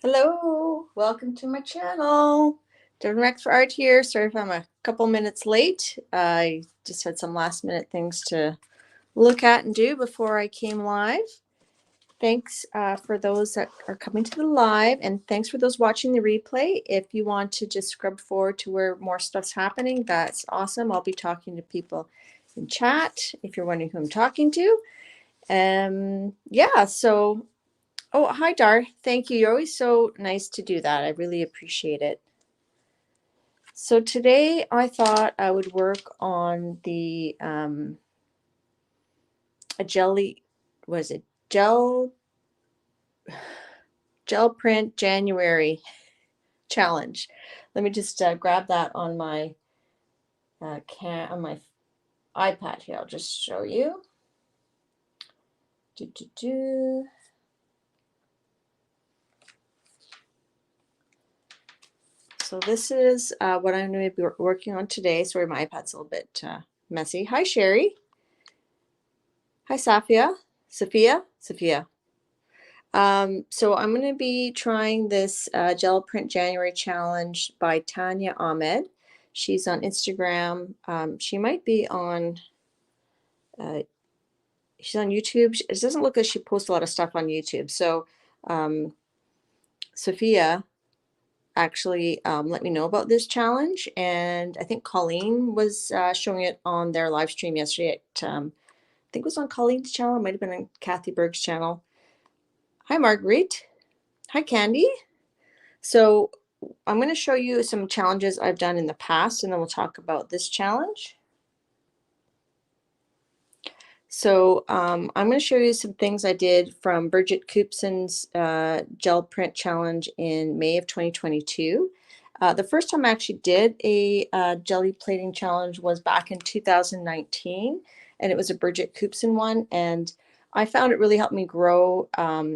Hello, welcome to my channel. Direct for Art here. Sorry if I'm a couple minutes late. I just had some last minute things to look at and do before I came live. Thanks for those that are coming to the live, and thanks for those watching the replay. If you want to just scrub forward to where more stuff's happening, that's awesome. I'll be talking to people in chat if you're wondering who I'm talking to. Yeah, so oh, hi, Dar. Thank you. You're always so nice to do that. I really appreciate it. So today I thought I would work on the a jelly, was it gel print January challenge. Let me just grab that on my on my iPad here. I'll just show you. So this is what I'm going to be working on today. Sorry, my iPad's a little bit messy. Hi, Sherry. Hi, Sophia. So I'm going to be trying this Gel Print January Challenge by Tanya Ahmed. She's on Instagram. She might be on, she's on YouTube. It doesn't look like she posts a lot of stuff on YouTube. So Sophia actually let me know about this challenge, and I think Colleen was showing it on their live stream yesterday at, I think it was on Colleen's channel. It might have been on Kathy Berg's channel. Hi, Marguerite. Hi, Candy. So I'm going to show you some challenges I've done in the past, and then we'll talk about this challenge. So I'm going to show you some things I did from Birgit Koopsen's gel print challenge in May of 2022. The first time I actually did a jelly plating challenge was back in 2019, and it was a Birgit Koopsen one, and I found it really helped me grow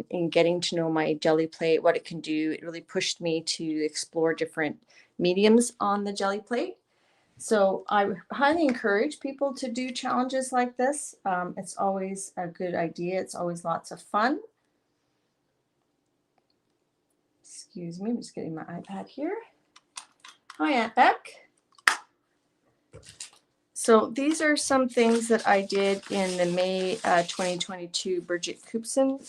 in getting to know my jelly plate, what it can do. It really pushed me to explore different mediums on the jelly plate. So I highly encourage people to do challenges like this. It's always a good idea. It's always lots of fun. Excuse me, I'm just getting my iPad here. Hi, Aunt Beck. So these are some things that I did in the May 2022 Birgit Koopsen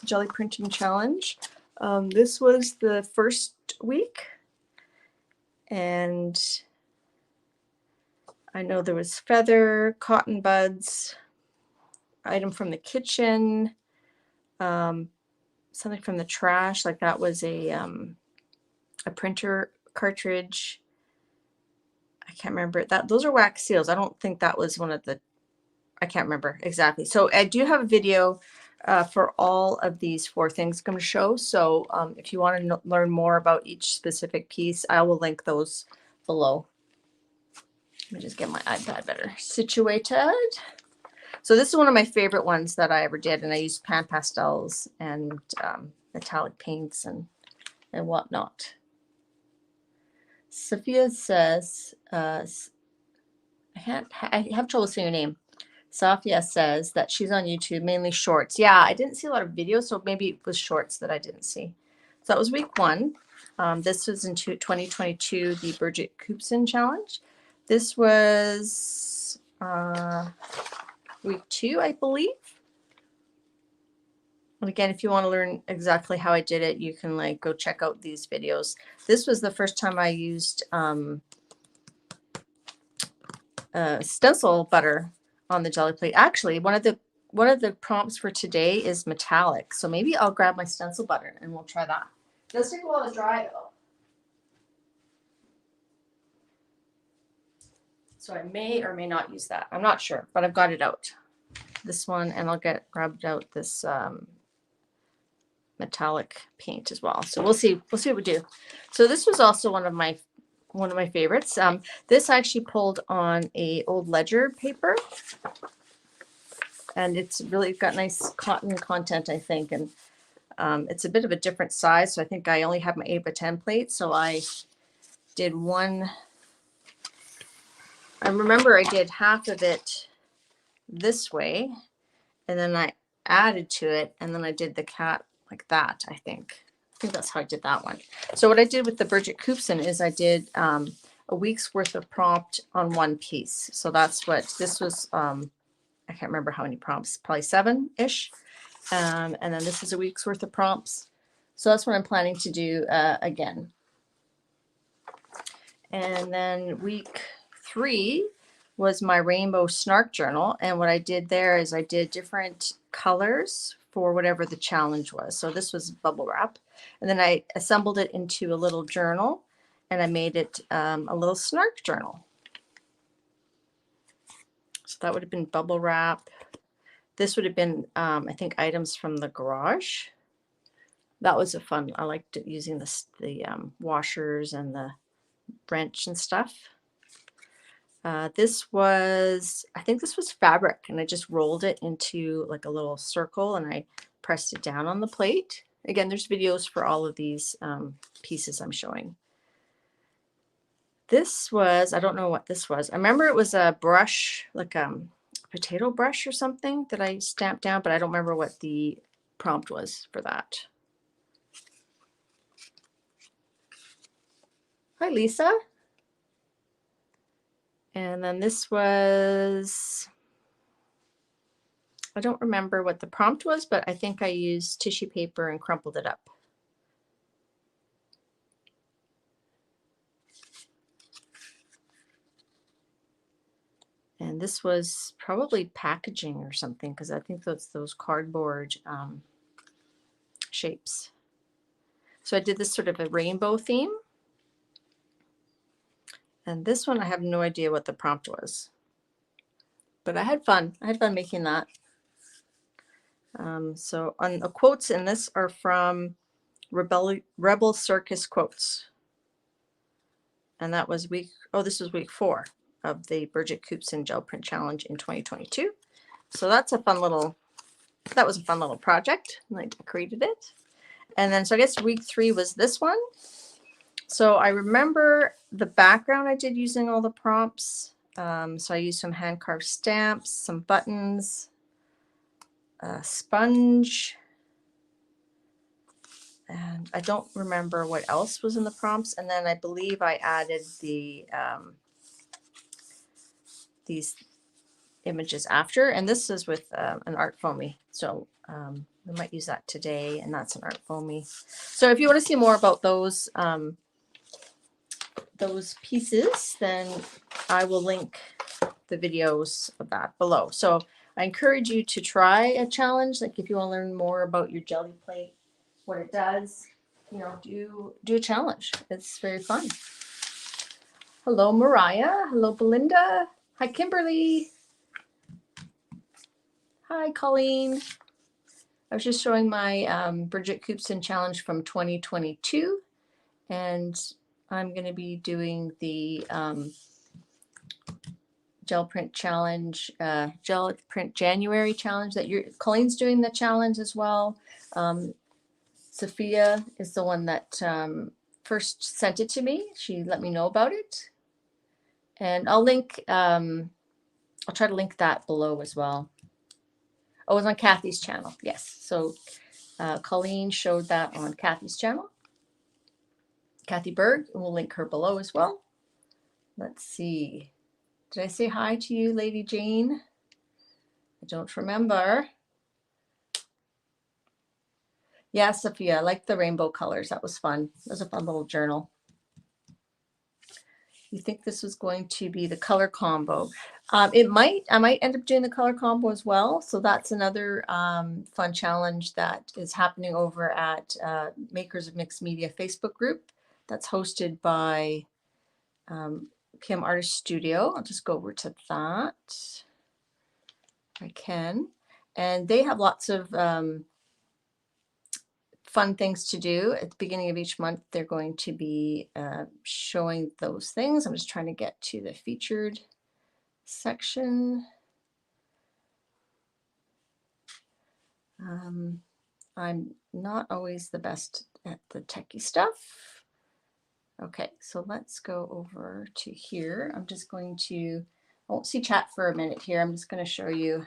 Jelly Printing Challenge. This was the first week, and I know there was feather, cotton buds, item from the kitchen, something from the trash, like that was a printer cartridge. I can't remember that. Those are wax seals. I don't think that was one of the, I can't remember exactly. So I do have a video for all of these four things I'm going to show. So if you want to learn more about each specific piece, I will link those below. Let me just get my iPad better situated. So this is one of my favorite ones that I ever did, and I used pan pastels and metallic paints and whatnot. Sophia says, I have trouble saying your name. Sophia says that she's on YouTube, mainly shorts. Yeah, I didn't see a lot of videos, so maybe it was shorts that I didn't see. So that was week one. This was in 2022, the Birgit Koopsen challenge. This was week two, I believe. And again, if you want to learn exactly how I did it, you can like go check out these videos. This was the first time I used stencil butter on the jelly plate. Actually, one of the prompts for today is metallic. So maybe I'll grab my stencil butter and we'll try that. It does take a while to dry though. So I may or may not use that. I'm not sure, but I've got it out. This one, and I'll grabbed out this metallic paint as well. So we'll see what we do. So this was also one of my favorites. This I actually pulled on a old ledger paper, and it's really got nice cotton content, I think, and it's a bit of a different size. So I think I only have my 8x10 plate, so I did one. I remember I did half of it this way, and then I added to it, and then I did the cat like that, I think. think that's how I did that one. So what I did with the Birgit Koopsen is I did a week's worth of prompt on one piece. So that's what this was. I can't remember how many prompts, probably 7-ish. And then this is a week's worth of prompts. So that's what I'm planning to do again. And then week 3 was my rainbow Snark journal. And what I did there is I did different colors for whatever the challenge was. So this was bubble wrap. And then I assembled it into a little journal and I made it a little Snark journal. So that would have been bubble wrap. This would have been, I think, items from the garage. That was a fun, I liked using the washers and the wrench and stuff. This was, I think this was fabric, and I just rolled it into like a little circle and I pressed it down on the plate. Again, there's videos for all of these pieces I'm showing. This was, I don't know what this was. I remember it was a brush, like potato brush or something that I stamped down, but I don't remember what the prompt was for that. Hi, Lisa. And then this was, I don't remember what the prompt was, but I think I used tissue paper and crumpled it up. And this was probably packaging or something, because I think that's those cardboard shapes. So I did this sort of a rainbow theme. And this one, I have no idea what the prompt was. But I had fun. I had fun making that. So on the quotes in this are from Rebel Circus Quotes. And that was this was week 4 of the Birgit Koopsen Gel Print Challenge in 2022. So that's a fun little, that was a fun little project. And I decorated it. And then, so I guess week 3 was this one. So I remember the background I did using all the prompts. So I used some hand carved stamps, some buttons, a sponge, and I don't remember what else was in the prompts. And then I believe I added the these images after, and this is with an art foamy. So we might use that today, and that's an art foamy. So if you want to see more about those pieces, then I will link the videos of that below. So I encourage you to try a challenge. Like if you want to learn more about your jelly plate, what it does, you know, do a challenge. It's very fun. Hello, Mariah. Hello, Belinda. Hi, Kimberly. Hi, Colleen. I was just showing my Birgit Koopsen challenge from 2022, and I'm going to be doing the gel print challenge, gel print January challenge that Colleen's doing the challenge as well. Sophia is the one that first sent it to me. She let me know about it, and I'll link. I'll try to link that below as well. Oh, it was on Kathy's channel. Yes. So Colleen showed that on Kathy's channel. Kathy Berg, and we'll link her below as well. Let's see. Did I say hi to you, Lady Jane? I don't remember. Yeah, Sophia, I like the rainbow colors. That was fun. It was a fun little journal. You think this was going to be the color combo? I might end up doing the color combo as well. So that's another fun challenge that is happening over at Makers of Mixed Media Facebook group. That's hosted by Kim Artist Studio. I'll just go over to that if I can. And they have lots of fun things to do. At the beginning of each month, they're going to be showing those things. I'm just trying to get to the featured section. I'm not always the best at the techie stuff. Okay, so let's go over to here. I'm just going to, I won't see chat for a minute here. I'm just going to show you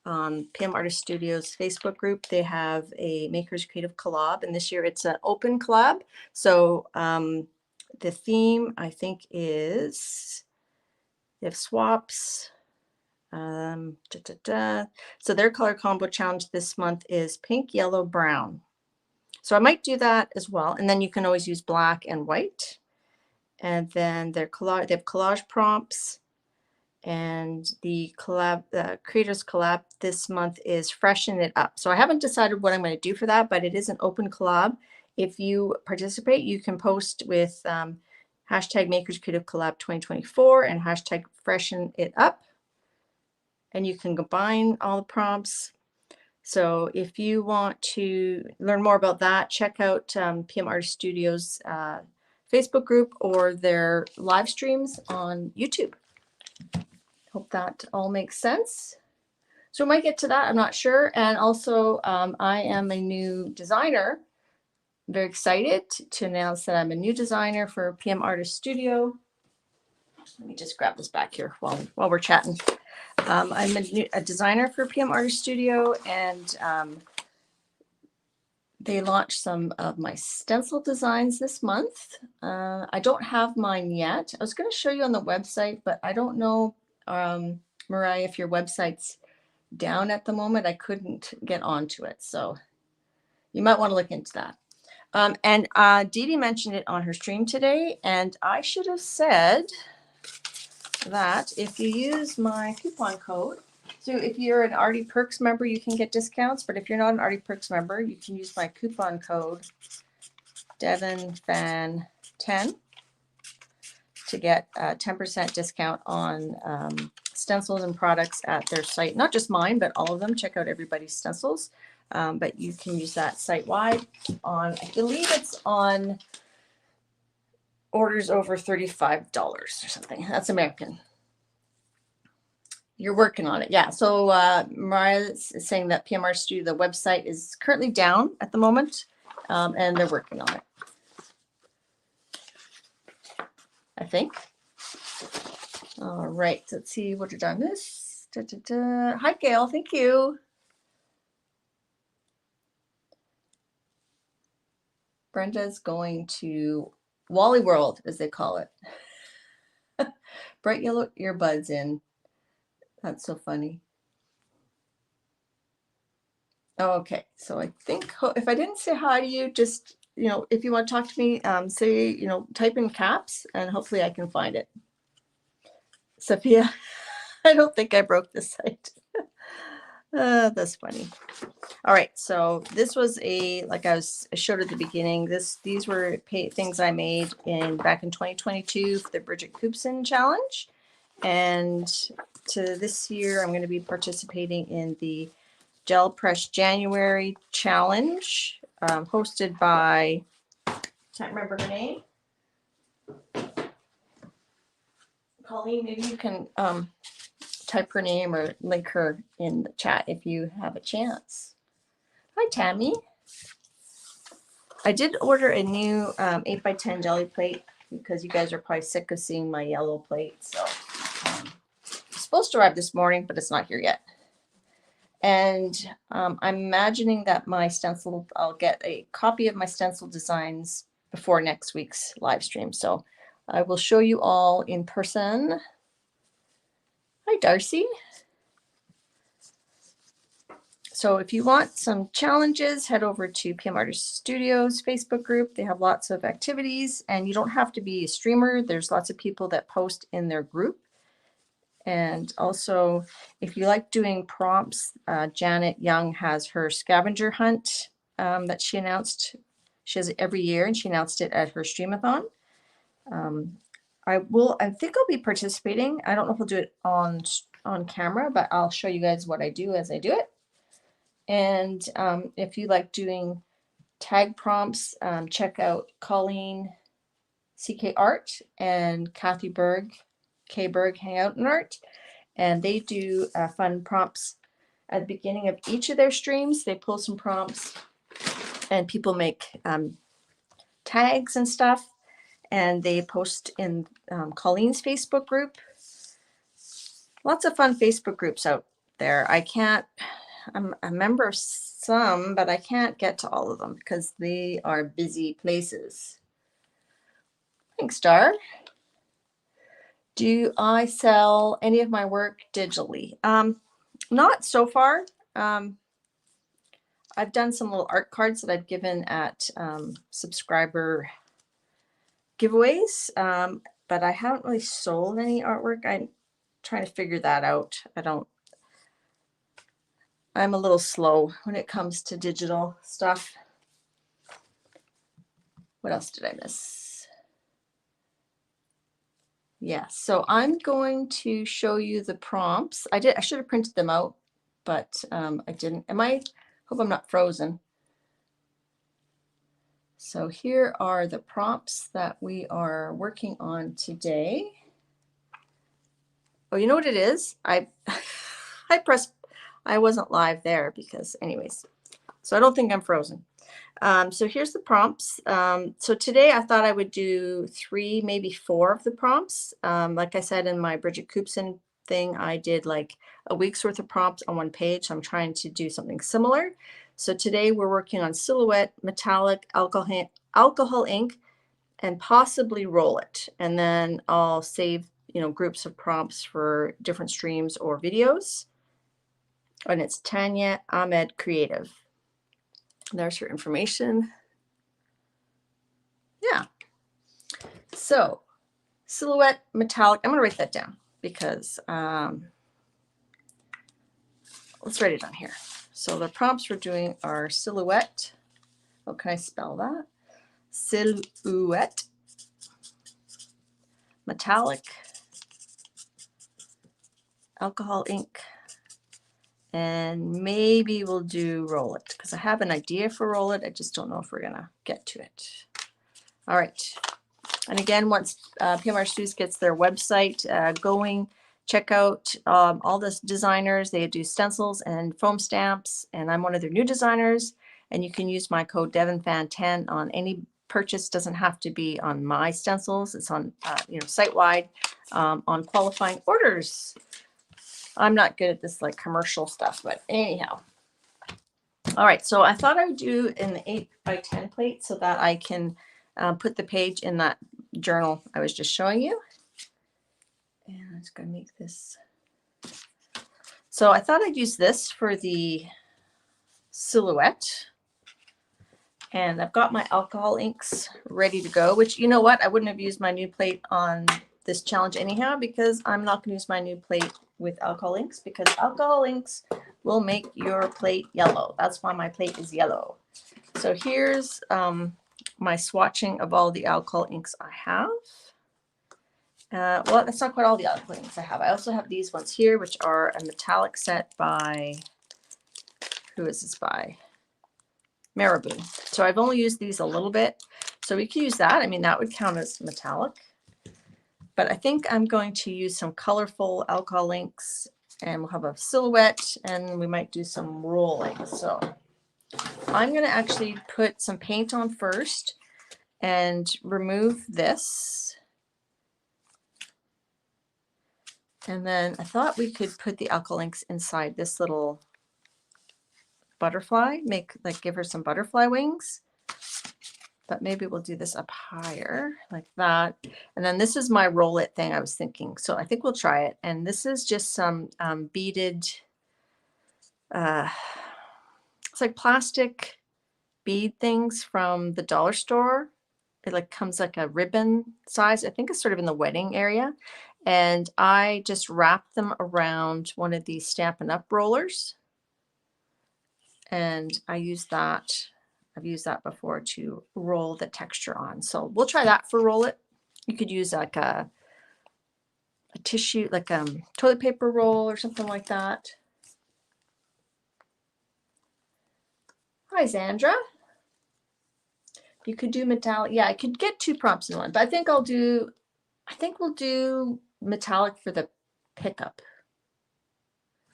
on PM Artist Studios Facebook group. They have a Makers Creative collab, and this year it's an open collab. So the theme, I think, is they have swaps. So their color combo challenge this month is pink, yellow, brown. So I might do that as well. And then you can always use black and white. And then they have collage prompts. And the creators collab this month is Freshen It Up. So I haven't decided what I'm going to do for that, but it is an open collab. If you participate, you can post with hashtag Makers Creative Collab 2024 and hashtag Freshen It Up. And you can combine all the prompts. So if you want to learn more about that, check out PM Artist Studios Facebook group or their live streams on YouTube. Hope that all makes sense. So we might get to that, I'm not sure. And also I am a new designer. I'm very excited to announce that I'm a new designer for PM Artist Studio. Let me just grab this back here while we're chatting. I'm a designer for PM Artist Studio, and they launched some of my stencil designs this month. I don't have mine yet. I was going to show you on the website, but I don't know, Mariah, if your website's down at the moment. I couldn't get onto it, so you might want to look into that. And Dee Dee mentioned it on her stream today, and I should have said that if you use my coupon code, so if you're an Artie Perks member, you can get discounts, but if you're not an Artie Perks member, you can use my coupon code DevonFan10 to get a 10% discount on stencils and products at their site. Not just mine, but all of them. Check out everybody's stencils. But you can use that site-wide on, I believe it's on orders over $35 or something. That's American. You're working on it. Yeah. So Mariah is saying that PM Artist Studio, the website is currently down at the moment, and they're working on it, I think. All right. Let's see what did I miss. Hi, Gail. Thank you. Brenda's going to Wally World, as they call it. Bright yellow earbuds in. That's so funny. Oh, okay. So I think if I didn't say hi to you, just, if you want to talk to me, say, type in caps and hopefully I can find it. Sophia, I don't think I broke the site. That's funny. All right. So this was like I showed at the beginning, these were things I made back in 2022 for the Birgit Koopsen challenge. And to this year, I'm going to be participating in the Gel Press January challenge, hosted by, can't remember her name. Colleen, maybe you can type her name or link her in the chat if you have a chance. Hi, Tammy. I did order a new 8x10 jelly plate because you guys are probably sick of seeing my yellow plate. So it's supposed to arrive this morning, but it's not here yet. And I'm imagining that my stencil, I'll get a copy of my stencil designs before next week's live stream. So I will show you all in person. Hi, Darcy. So if you want some challenges, head over to PM Artist Studios Facebook group. They have lots of activities, and you don't have to be a streamer. There's lots of people that post in their group. And also, if you like doing prompts, Janet Young has her scavenger hunt that she announced. She has it every year, and she announced it at her streamathon. I think I'll be participating. I don't know if I'll do it on camera, but I'll show you guys what I do as I do it. And if you like doing tag prompts, check out Colleen CK Art and Kathy Berg, K Berg Hangout and Art. And they do fun prompts at the beginning of each of their streams. They pull some prompts and people make tags and stuff. And they post in Colleen's Facebook group. Lots of fun Facebook groups out there. I can't, I'm a member of some, but I can't get to all of them because they are busy places. Thanks, Star. Do I sell any of my work digitally? Not so far. I've done some little art cards that I've given at subscriber giveaways, but I haven't really sold any artwork. I'm trying to figure that out. I'm a little slow when it comes to digital stuff. What else did I miss? Yeah, so I'm going to show you the prompts. I should have printed them out, but I didn't. Hope I'm not frozen. So here are the prompts that we are working on today. Oh, you know what it is? I wasn't live there because anyways, so I don't think I'm frozen. So here's the prompts. So today I thought I would do 3, maybe 4 of the prompts. Like I said in my Birgit Koopsen thing, I did like a week's worth of prompts on one page. So I'm trying to do something similar. So today we're working on silhouette, metallic, alcohol ink, and possibly roll it. And then I'll save, groups of prompts for different streams or videos. And it's Tanya Ahmed Creative. There's her information. Yeah. So silhouette, metallic. I'm going to write that down because let's write it down here. So the prompts we're doing are silhouette. Oh, can I spell that? Silhouette, metallic, alcohol ink, and maybe we'll do roll it because I have an idea for roll it. I just don't know if we're going to get to it. All right. And again, once PMR Studios gets their website going, check out all the designers. They do stencils and foam stamps, and I'm one of their new designers. And you can use my code DevonFan10 on any purchase. Doesn't have to be on my stencils. It's on site-wide on qualifying orders. I'm not good at this like commercial stuff, but anyhow. All right, so I thought I would do in the 8x10 plate so that I can put the page in that journal I was just showing you. And I'm just going to make this. So I thought I'd use this for the silhouette. And I've got my alcohol inks ready to go, which, you know what, I wouldn't have used my new plate on this challenge anyhow, because I'm not going to use my new plate with alcohol inks, because alcohol inks will make your plate yellow. That's why my plate is yellow. So here's my swatching of all the alcohol inks I have. Well, that's not quite all the alcohol inks I have. I also have these ones here, which are a metallic set by, who is this by? Marabou. So I've only used these a little bit. So we could use that. I mean, that would count as metallic. But I think I'm going to use some colorful alcohol inks, and we'll have a silhouette, and we might do some rolling. So I'm going to actually put some paint on first and remove this. And then I thought we could put the alcohol inks inside this little butterfly, give her some butterfly wings. But maybe we'll do this up higher like that. And then this is my roll it thing I was thinking. So I think we'll try it. And this is just some beaded, it's like plastic bead things from the dollar store. It like comes like a ribbon size. I think it's sort of in the wedding area. And I just wrap them around one of these Stampin' Up rollers. And I use that. I've used that before to roll the texture on. So we'll try that for roll it. You could use like a tissue, like toilet paper roll or something like that. Hi, Zandra. You could do metallic. Yeah, I could get 2 prompts in one, but I think we'll do metallic for the pickup.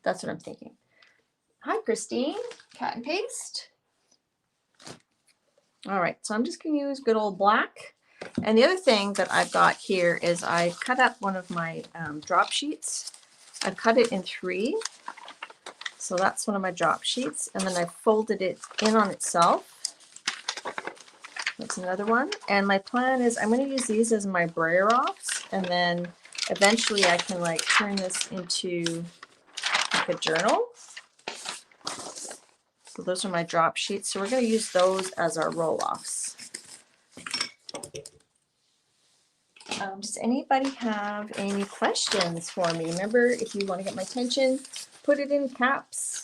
That's what I'm thinking. Hi, Christine. Cut and paste. All right, so I'm just going to use good old black. And the other thing that I've got here is I cut up one of my drop sheets. I've cut it in 3. So that's one of my drop sheets, and then I folded it in on itself. That's another one. And my plan is I'm going to use these as my brayer offs, and then eventually I can like turn this into like a journal. So those are my drop sheets. So we're going to use those as our roll-offs. Does anybody have any questions for me? Remember, if you want to get my attention, put it in caps.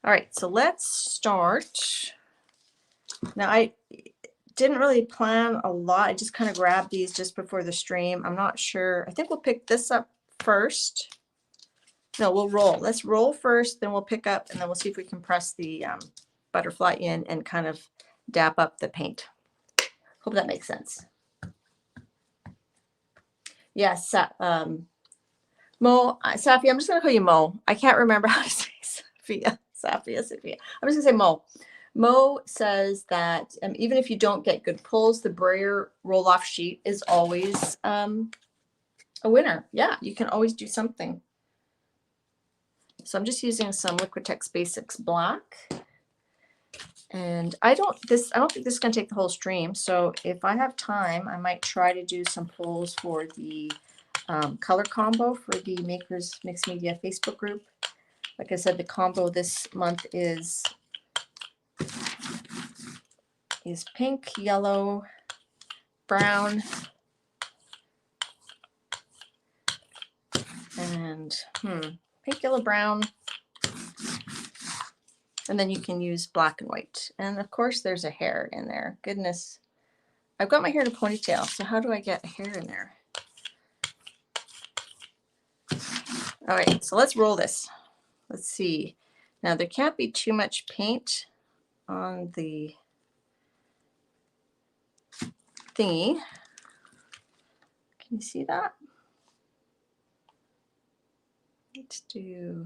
All right, so let's start. Now, I didn't really plan a lot. I just kind of grabbed these just before the stream. I'm not sure. I think we'll pick this up first. No, we'll roll. Let's roll first, then we'll pick up, and then we'll see if we can press the butterfly in and kind of dap up the paint. Hope that makes sense. Yes, Mo, Safi, I'm just going to call you Mo. I can't remember how to say Sophia. Sophia. I'm just going to say Mo. Mo says that even if you don't get good pulls, the brayer roll-off sheet is always a winner. Yeah, you can always do something. So I'm just using some Liquitex Basics Black. And I don't think this is going to take the whole stream. So if I have time, I might try to do some polls for the color combo for the Makers Mixed Media Facebook group. Like I said, the combo this month is pink, yellow, brown, and pink, yellow, brown. And then you can use black and white. And of course, there's a hair in there. Goodness. I've got my hair in a ponytail, so how do I get hair in there? All right, so let's roll this. Let's see. Now, there can't be too much paint on the thingy. Can you see that? Let's do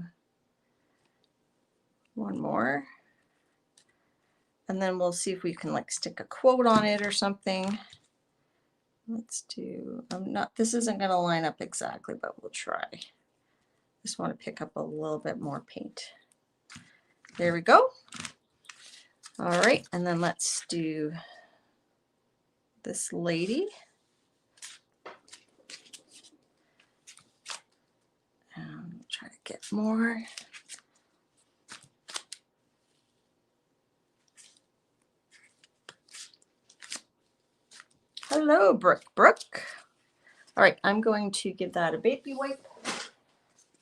one more. And then we'll see if we can like stick a quote on it or something. Let's do, this isn't going to line up exactly, but we'll try. Just want to pick up a little bit more paint. There we go. All right, and then let's do this lady. Try to get more. Hello, Brooke. All right, I'm going to give that a baby wipe.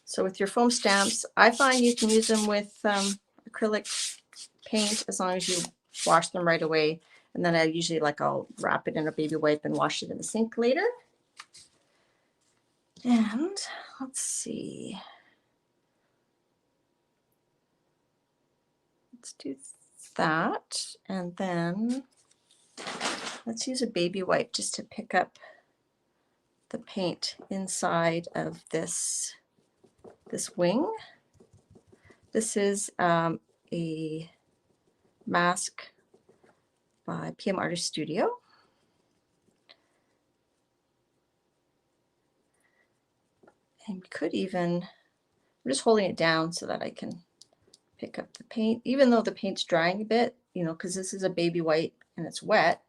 So with your foam stamps, I find you can use them with acrylic paint as long as you wash them right away. And then I usually I'll wrap it in a baby wipe and wash it in the sink later. And let's see. Let's do that. And then let's use a baby wipe just to pick up the paint inside of this wing. This is a mask by PM Artist Studio. And we could even, I'm just holding it down so that I can pick up the paint, even though the paint's drying a bit, because this is a baby wipe and it's wet,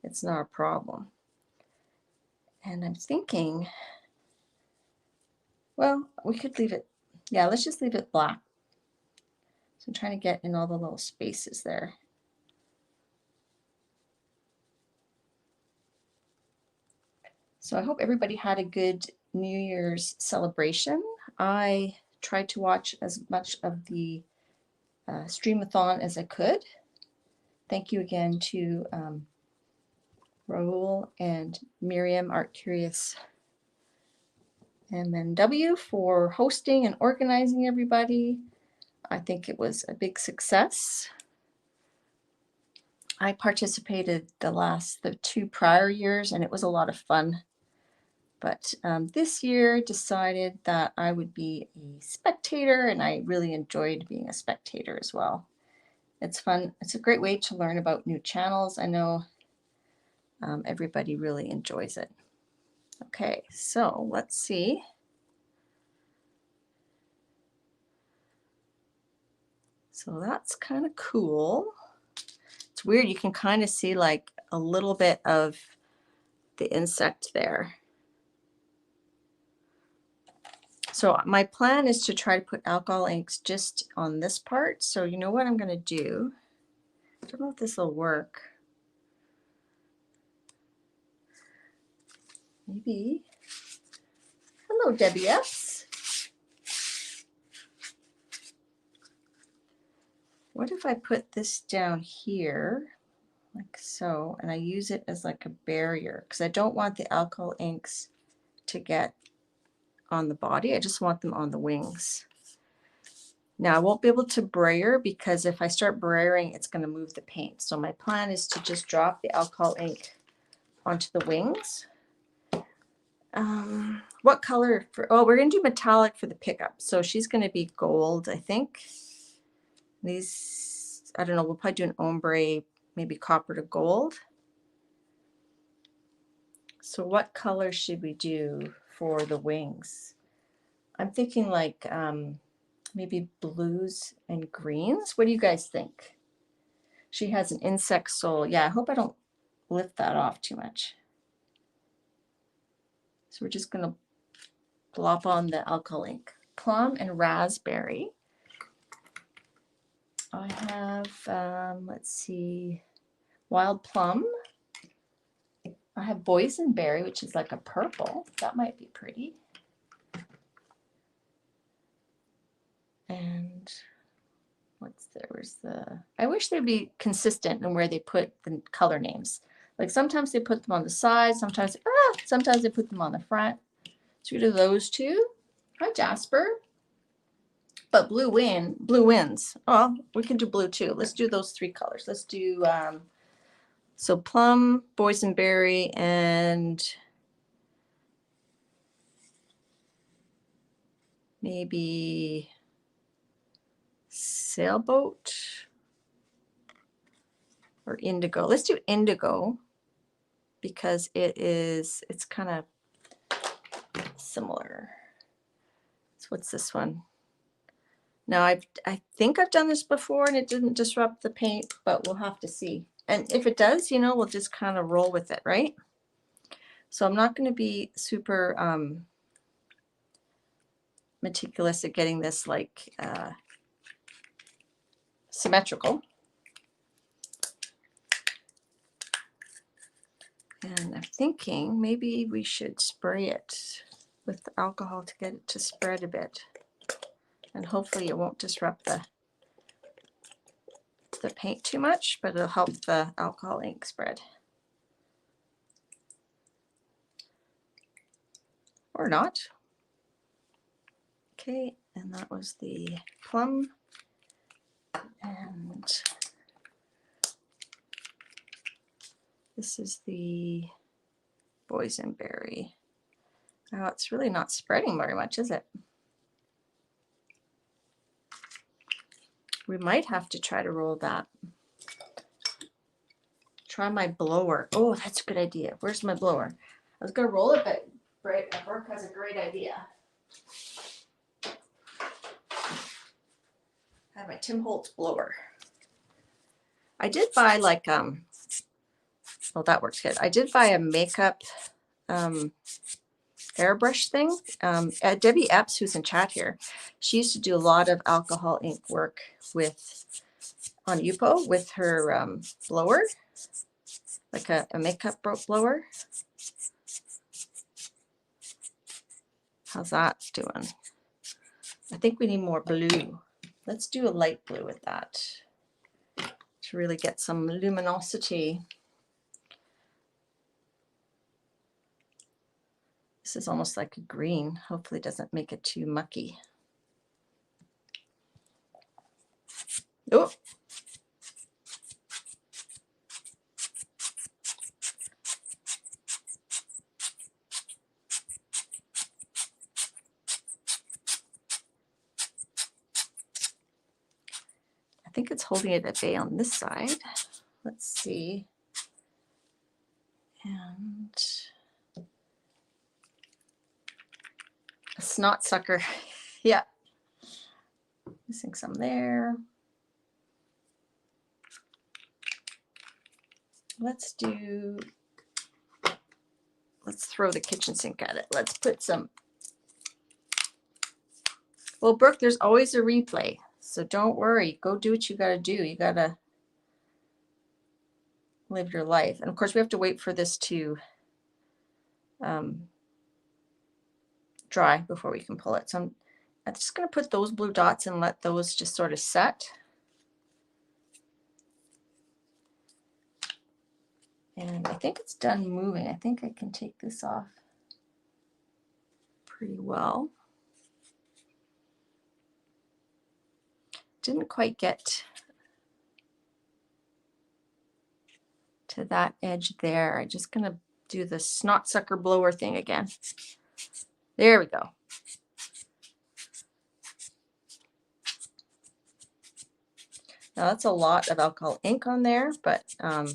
it's not a problem. And I'm thinking, well, we could leave it, yeah, let's just leave it black. So I'm trying to get in all the little spaces there. So I hope everybody had a good New Year's celebration. I tried to watch as much of the streamathon as I could. Thank you again to Raul and Miriam, Art Curious MNW, for hosting and organizing everybody. I think it was a big success. I participated the 2 prior years, and it was a lot of fun. But this year decided that I would be a spectator, and I really enjoyed being a spectator as well. It's fun. It's a great way to learn about new channels. I know everybody really enjoys it. Okay, so let's see. So that's kind of cool. It's weird, you can kind of see like a little bit of the insect there. So my plan is to try to put alcohol inks just on this part. So you know what I'm going to do? I don't know if this will work. Maybe. Hello, Debbie F's. What if I put this down here, like so, and I use it as like a barrier? Because I don't want the alcohol inks to get on the body. I just want them on the wings. Now I won't be able to brayer because if I start brayering, it's going to move the paint. So my plan is to just drop the alcohol ink onto the wings. What color for, oh, we're going to do metallic for the pickup. So she's going to be gold, I think. These, I don't know, we'll probably do an ombre, maybe copper to gold. So what color should we do for the wings? I'm thinking like maybe blues and greens. What do you guys think? She has an insect soul. Yeah, I hope I don't lift that off too much. So we're just going to plop on the alcohol ink. Plum and raspberry. I have, let's see, wild plum. I have boysenberry, which is like a purple. That might be pretty. And what's there? Where's the, I wish they'd be consistent in where they put the color names. Like sometimes they put them on the side, sometimes they put them on the front. So we do those two. Hi, Jasper. But blue wins. Oh, we can do blue too. Let's do those three colors. Let's do so plum, boysenberry, and maybe sailboat or indigo. Let's do indigo because it's kind of similar. So what's this one? Now I think I've done this before and it didn't disrupt the paint, but we'll have to see. And if it does, you know, we'll just kind of roll with it, right? So I'm not going to be super meticulous at getting this like symmetrical. And I'm thinking maybe we should spray it with the alcohol to get it to spread a bit. And hopefully it won't disrupt the paint too much, but it'll help the alcohol ink spread. Or not. Okay, and that was the plum. And this is the boysenberry. Oh, it's really not spreading very much, is it? We might have to try to roll that. Try my blower. Oh, that's a good idea. Where's my blower? I was going to roll it, but Brett at work has a great idea. I have my Tim Holtz blower. I did buy like, well, that works good. I did buy a makeup airbrush thing. Debbie Epps, who's in chat here, she used to do a lot of alcohol ink work on Yupo with her blower, like a makeup blower. How's that doing? I think we need more blue. Let's do a light blue with that to really get some luminosity. This is almost like a green. Hopefully it doesn't make it too mucky. Oh. I think it's holding it at bay on this side. Let's see. And a snot sucker. Yeah. Missing some there. let's throw the kitchen sink at it. Let's put some, well, Brooke, there's always a replay. So don't worry. Go do what you got to do. You got to live your life. And of course, we have to wait for this to dry before we can pull it. So I'm just going to put those blue dots and let those just sort of set. And I think it's done moving. I think I can take this off pretty well. Didn't quite get to that edge there. I'm just going to do the snot sucker blower thing again. There we go. Now that's a lot of alcohol ink on there, but I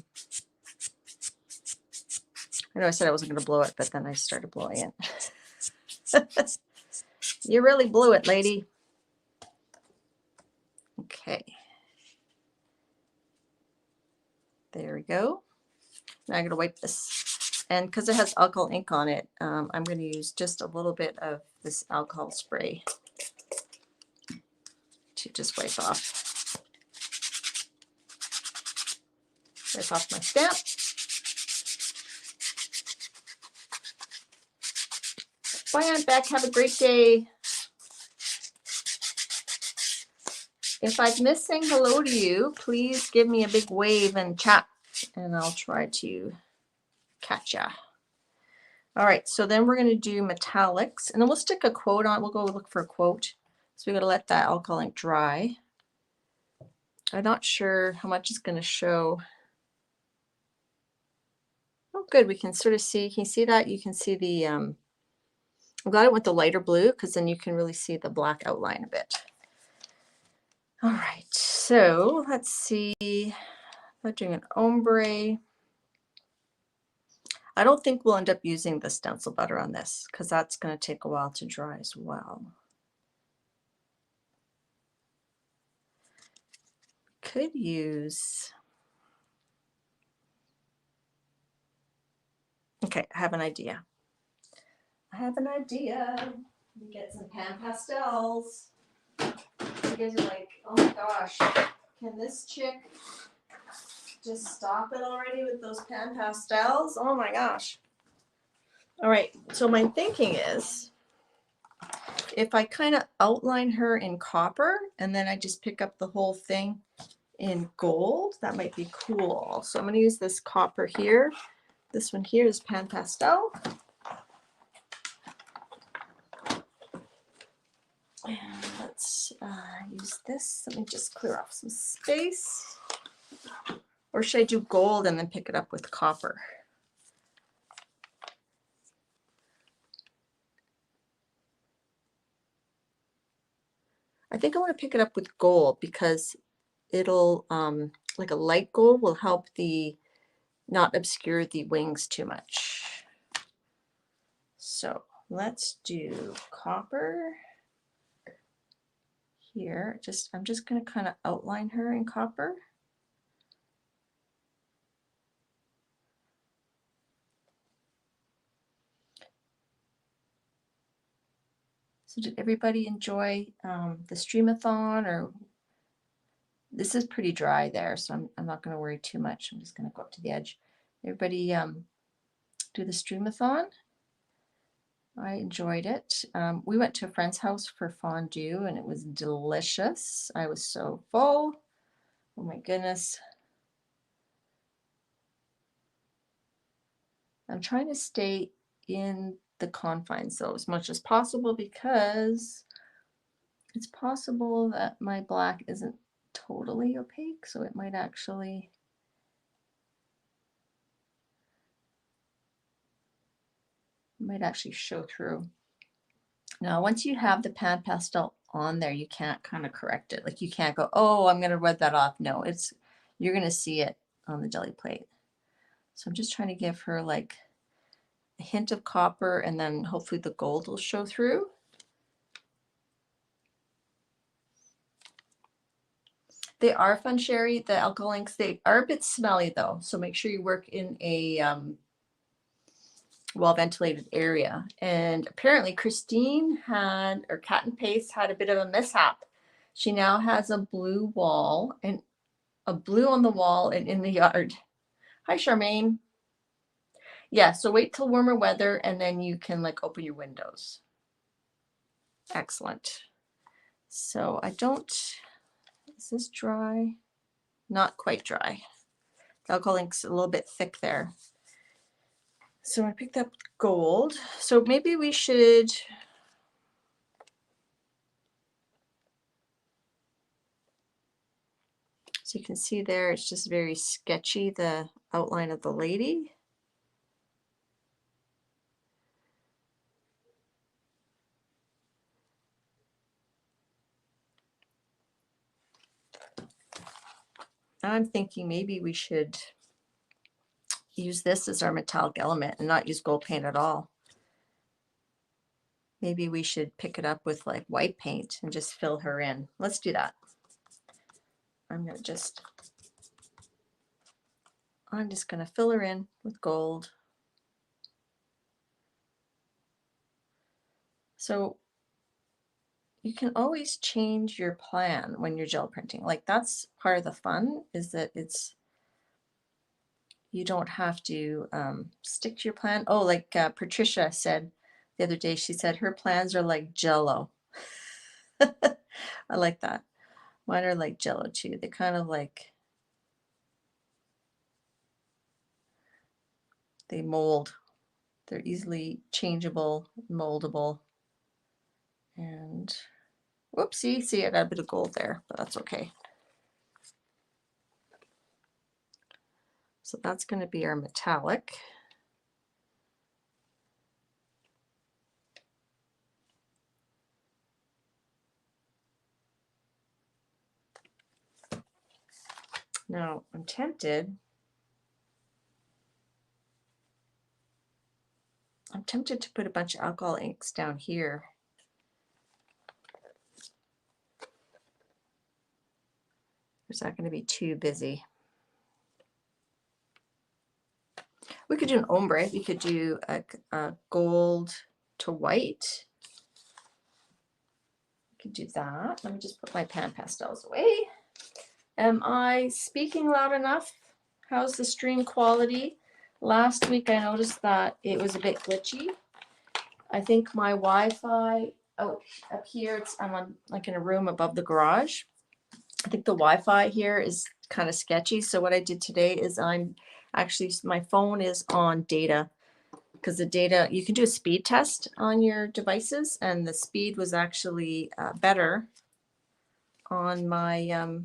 know I said I wasn't going to blow it, but then I started blowing it. You really blew it, lady. Okay. There we go. Now I'm going to wipe this. And because it has alcohol ink on it, I'm going to use just a little bit of this alcohol spray to just wipe off my stamp. Bye, Aunt Beck. Have a great day. If I've missed saying hello to you, please give me a big wave and chat, and I'll try to catch ya. All right, so then we're going to do metallics, and then we'll stick a quote on. We'll go look for a quote. So we're going to let that alcohol ink dry. I'm not sure how much is going to show. Oh, good. We can sort of see. Can you see that? You can see the. I'm glad it went the lighter blue because then you can really see the black outline a bit. All right, so let's see. I'm doing an ombre. I don't think we'll end up using the stencil butter on this because that's going to take a while to dry as well. Could use. Okay, I have an idea. We get some pan pastels. You guys are like, oh my gosh, can this chick just stop it already with those pan pastels? Oh my gosh. All right, so my thinking is if I kind of outline her in copper and then I just pick up the whole thing in gold, that might be cool. So I'm going to use this copper here. This one here is pan pastel. And let's use this. Let me just clear off some space. Or should I do gold and then pick it up with copper? I think I want to pick it up with gold because it'll, like a light gold will help the, not obscure the wings too much. So let's do copper here. I'm just going to kind of outline her in copper. So did everybody enjoy the streamathon? Or this is pretty dry there, so I'm not going to worry too much. I'm just going to go up to the edge. Everybody do the streamathon? I enjoyed it. We went to a friend's house for fondue and it was delicious. I was so full. Oh my goodness. I'm trying to stay in the confines though as much as possible because it's possible that my black isn't totally opaque, so it might actually show through. Now, once you have the pan pastel on there, you can't kind of correct it. Like you can't go, oh, I'm going to rub that off. No, you're going to see it on the jelly plate. So I'm just trying to give her like a hint of copper and then hopefully the gold will show through. They are fun, Sherry. The alcohol inks, they are a bit smelly though. So make sure you work in a well-ventilated area. And apparently Christine had, or Cat and Paste had a bit of a mishap. She now has a blue wall and a blue on the wall and in the yard. Hi, Charmaine. Yeah, so wait till warmer weather and then you can like open your windows. Excellent. So I don't, is this dry? Not quite dry. The alcohol ink's a little bit thick there. So I picked up gold. So maybe we should, so you can see there, it's just very sketchy, the outline of the lady. I'm thinking maybe we should use this as our metallic element and not use gold paint at all. Maybe we should pick it up with like white paint and just fill her in. Let's do that. I'm just gonna fill her in with gold. So you can always change your plan when you're gel printing. Like that's part of the fun, is that you don't have to stick to your plan. Oh, like Patricia said the other day, she said her plans are like Jello. I like that. Mine are like Jello too. They kind of like, they mold. They're easily changeable, moldable. And whoopsie, see, I got a bit of gold there, but that's okay. So that's going to be our metallic. Now I'm tempted. To put a bunch of alcohol inks down here. Is that going to be too busy? We could do an ombre. We could do a gold to white. We could do that. Let me just put my pan pastels away. Am I speaking loud enough? How's the stream quality? Last week I noticed that it was a bit glitchy. I think my Wi-Fi up here, I'm on like in a room above the garage. I think the Wi-Fi here is kind of sketchy. So what I did today is my phone is on data, because the data, you can do a speed test on your devices, and the speed was actually better on my, it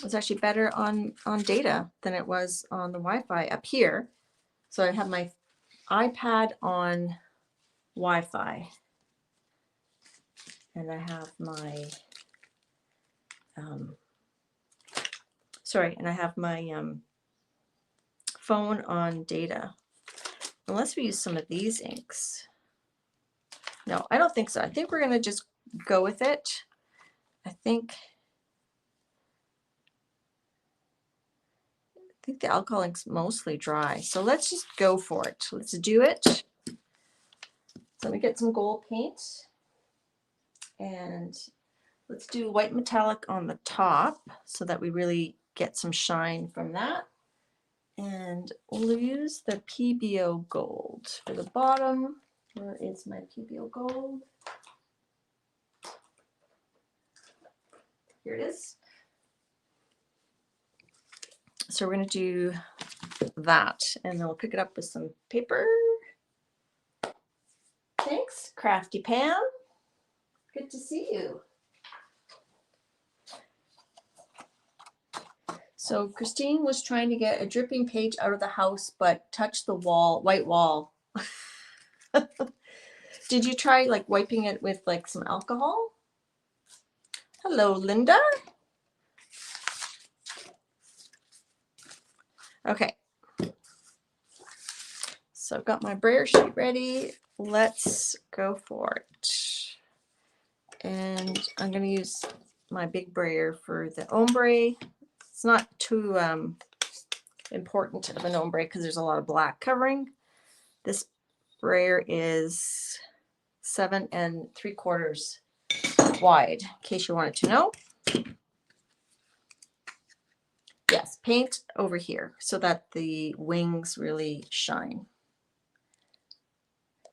was actually better on data than it was on the Wi-Fi up here. So I have my iPad on Wi-Fi, and I have my, and I have my phone on data. Unless we use some of these inks. No, I don't think so. I think we're going to just go with it. I think the alcohol ink's mostly dry. So let's just go for it. Let's do it. So let me get some gold paint. And let's do white metallic on the top so that we really get some shine from that. And we'll use the PBO gold for the bottom. Where is my PBO gold? Here it is. So we're going to do that, and then we'll pick it up with some paper. Thanks, Crafty Pam. Good to see you. So Christine was trying to get a dripping page out of the house, but touched the wall, white wall. Did you try like wiping it with like some alcohol? Hello, Linda. Okay. So I've got my brayer sheet ready. Let's go for it. And I'm going to use my big brayer for the ombre. It's not too important of an ombre because there's a lot of black covering. This brayer is 7 3/4 wide, in case you wanted to know. Yes, paint over here so that the wings really shine.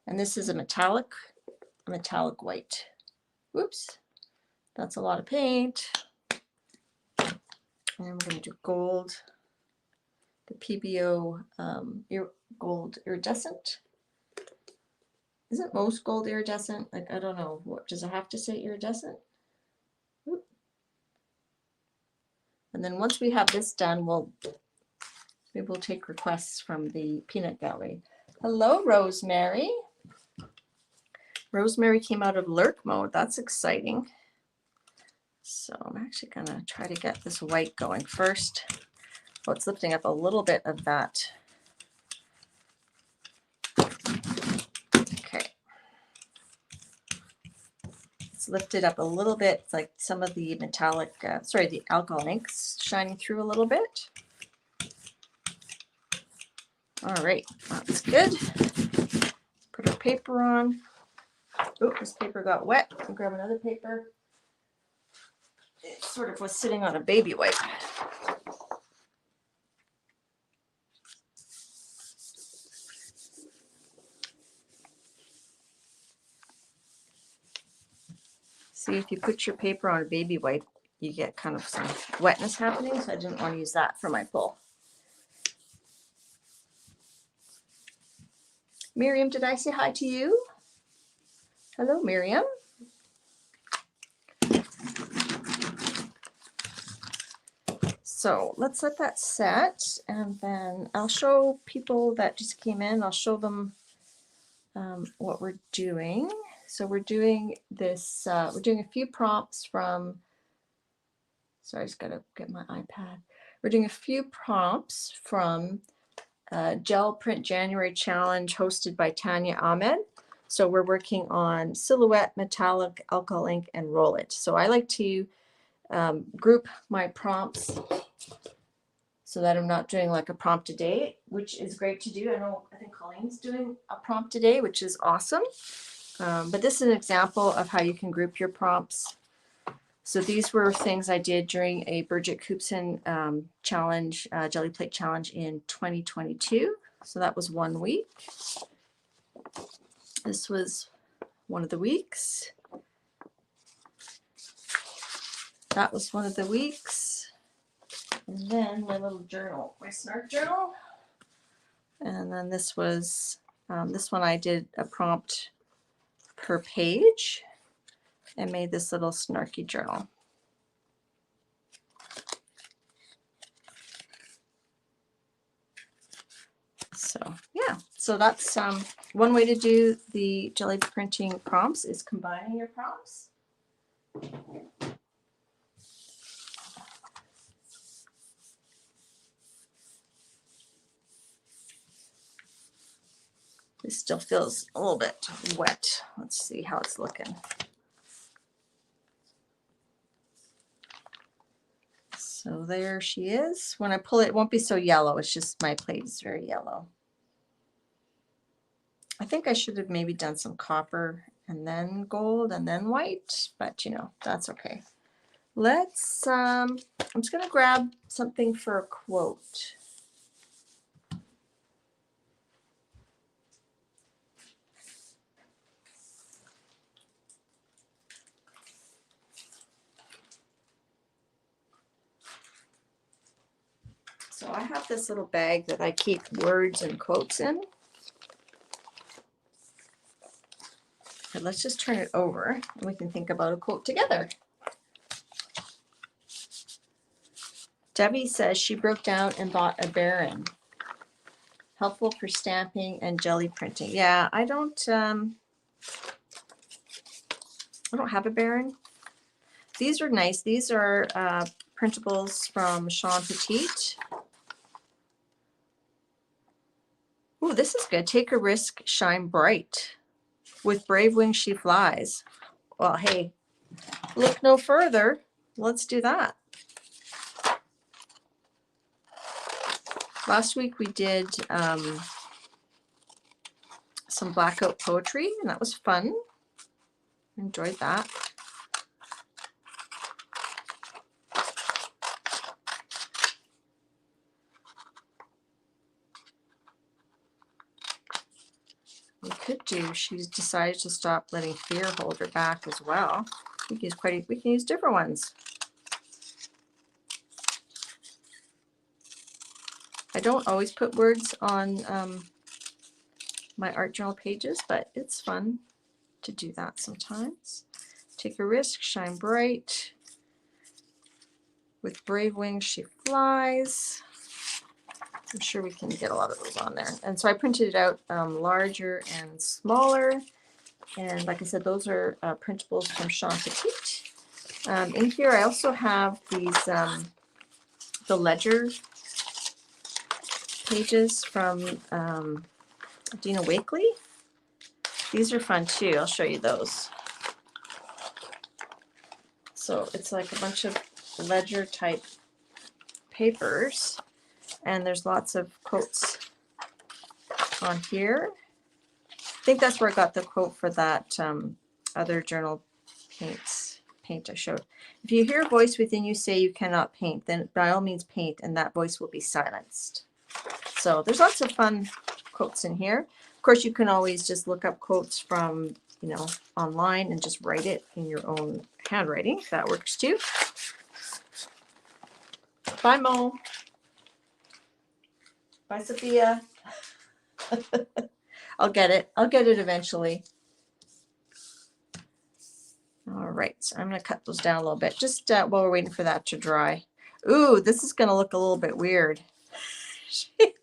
And this is a metallic white. Whoops, that's a lot of paint. And we're going to do gold, the PBO gold iridescent. Isn't most gold iridescent? Like, I don't know, what does it have to say iridescent? Oop. And then once we have this done, maybe we'll take requests from the peanut gallery. Hello, Rosemary. Rosemary came out of lurk mode. That's exciting. So I'm actually gonna try to get this white going first. Oh, it's lifting up a little bit of that. Okay. It's lifted up a little bit. It's like some of the metallic, the alcohol inks shining through a little bit. All right, that's good. Put our paper on. Oh, this paper got wet. I'll grab another paper. It sort of was sitting on a baby wipe. See, if you put your paper on a baby wipe, you get kind of some wetness happening, so I didn't want to use that for my pull. Miriam, did I say hi to you? Hello, Miriam. So let's let that set, and then I'll show people that just came in, I'll show them what we're doing. So we're doing this, we're doing a few prompts from, sorry, I just gotta get my iPad. We're doing a few prompts from Gel Print January Challenge hosted by Tanya Ahmed. So we're working on silhouette, metallic, alcohol ink, and roll it. So I like to group my prompts so that I'm not doing like a prompt a day, which is great to do. I think Colleen's doing a prompt a day, which is awesome. But this is an example of how you can group your prompts. So these were things I did during a Birgit Koopsen challenge, Jelly Plate Challenge in 2022. So that was 1 week. This was one of the weeks. That was one of the weeks. And then my little journal, my Snark journal. And then this was, this one I did a prompt per page and made this little snarky journal. So yeah, so that's one way to do the jelly printing prompts is combining your prompts. This still feels a little bit wet. Let's see how it's looking. So there she is. When I pull it, it won't be so yellow. It's just my plate is very yellow. I think I should have maybe done some copper and then gold and then white, but you know, that's okay. Let's, I'm just going to grab something for a quote. So I have this little bag that I keep words and quotes in. And let's just turn it over and we can think about a quote together. Debbie says she broke down and bought a Baron. Helpful for stamping and jelly printing. Yeah, I don't have a Baron. These are nice. These are printables from Sean Petit. Ooh, this is good. Take a risk, shine bright. With brave wings she flies. Well, hey, look no further. let's do that. Last week we did some blackout poetry, and that was fun. Enjoyed that. We could do, she's decided to stop letting fear hold her back as well. We can use different ones. I don't always put words on my art journal pages, but it's fun to do that sometimes. Take a risk, shine bright. With brave wings she flies. I'm sure we can get a lot of those on there. And so I printed it out larger and smaller. And like I said, those are printables from Jean Petit. In here I also have these, the ledger pages from Dina Wakley. These are fun too. I'll show you those. So it's like a bunch of ledger type papers, and there's lots of quotes on here. I think that's where I got the quote for that other journal paint I showed. If you hear a voice within you say you cannot paint, then by all means paint, and that voice will be silenced. So there's lots of fun quotes in here. Of course, you can always just look up quotes from, you know, online and just write it in your own handwriting. That works too. Bye, Mo. Bye, Sophia. I'll get it. I'll get it eventually. All right, so I'm going to cut those down a little bit just while we're waiting for that to dry. Ooh, this is going to look a little bit weird.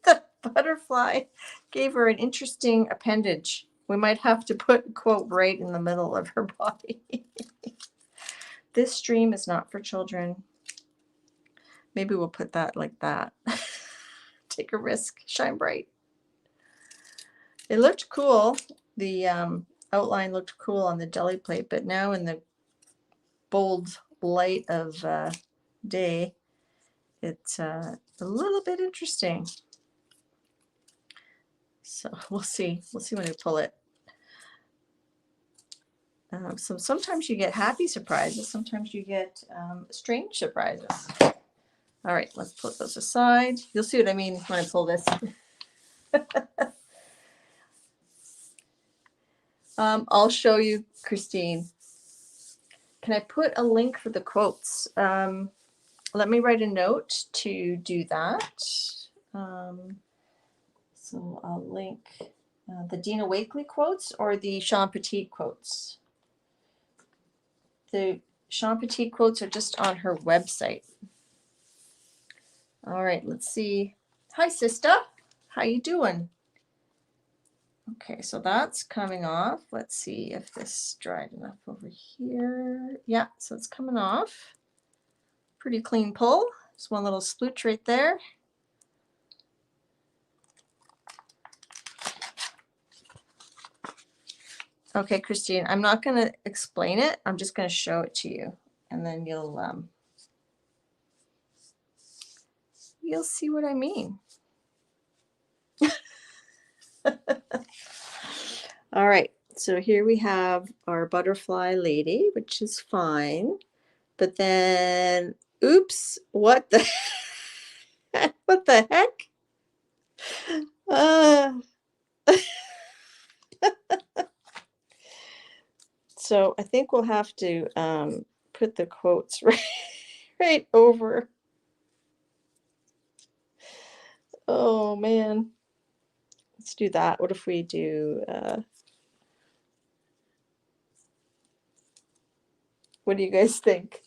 The butterfly gave her an interesting appendage. We might have to put a quote right in the middle of her body. This stream is not for children. Maybe we'll put that like that. Take a risk, shine bright. It looked cool. The outline looked cool on the deli plate, but now in the bold light of day, it's a little bit interesting. So we'll see. We'll see when we pull it. So sometimes you get happy surprises. Sometimes you get strange surprises. All right, let's put those aside. You'll see what I mean when I pull this. I'll show you, Christine. Can I put a link for the quotes? Let me write a note to do that. So I'll link the Dina Wakley quotes or the Jean Petit quotes. The Jean Petit quotes are just on her website. All right, let's see. Hi, sister. How you doing? Okay, so that's coming off. Let's see if this dried enough over here. Yeah, so it's coming off. Pretty clean pull. Just one little splooch right there. Okay, Christine, I'm not going to explain it. I'm just going to show it to you, and then you'll see what I mean. All right, so here we have our butterfly lady, which is fine. But then, oops, what the what the heck? So I think we'll have to put the quotes right over. Oh man, let's do that. What if we do? What do you guys think?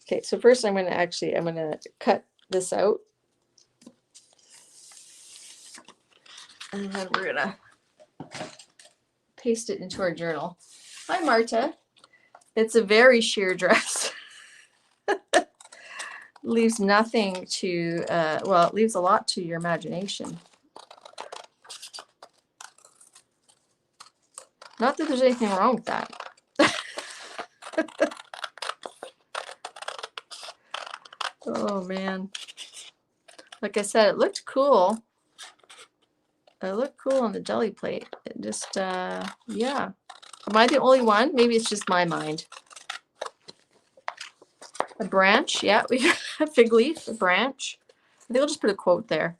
Okay, so first I'm going to cut this out. And then we're going to paste it into our journal. Hi, Marta. It's a very sheer dress. Leaves nothing to, well, it leaves a lot to your imagination. Not that there's anything wrong with that. Oh man. Like I said, it looked cool. It looked cool on the jelly plate. It just, yeah. Am I the only one? Maybe it's just my mind. A branch, yeah, we got a fig leaf, a branch. I think I'll just put a quote there.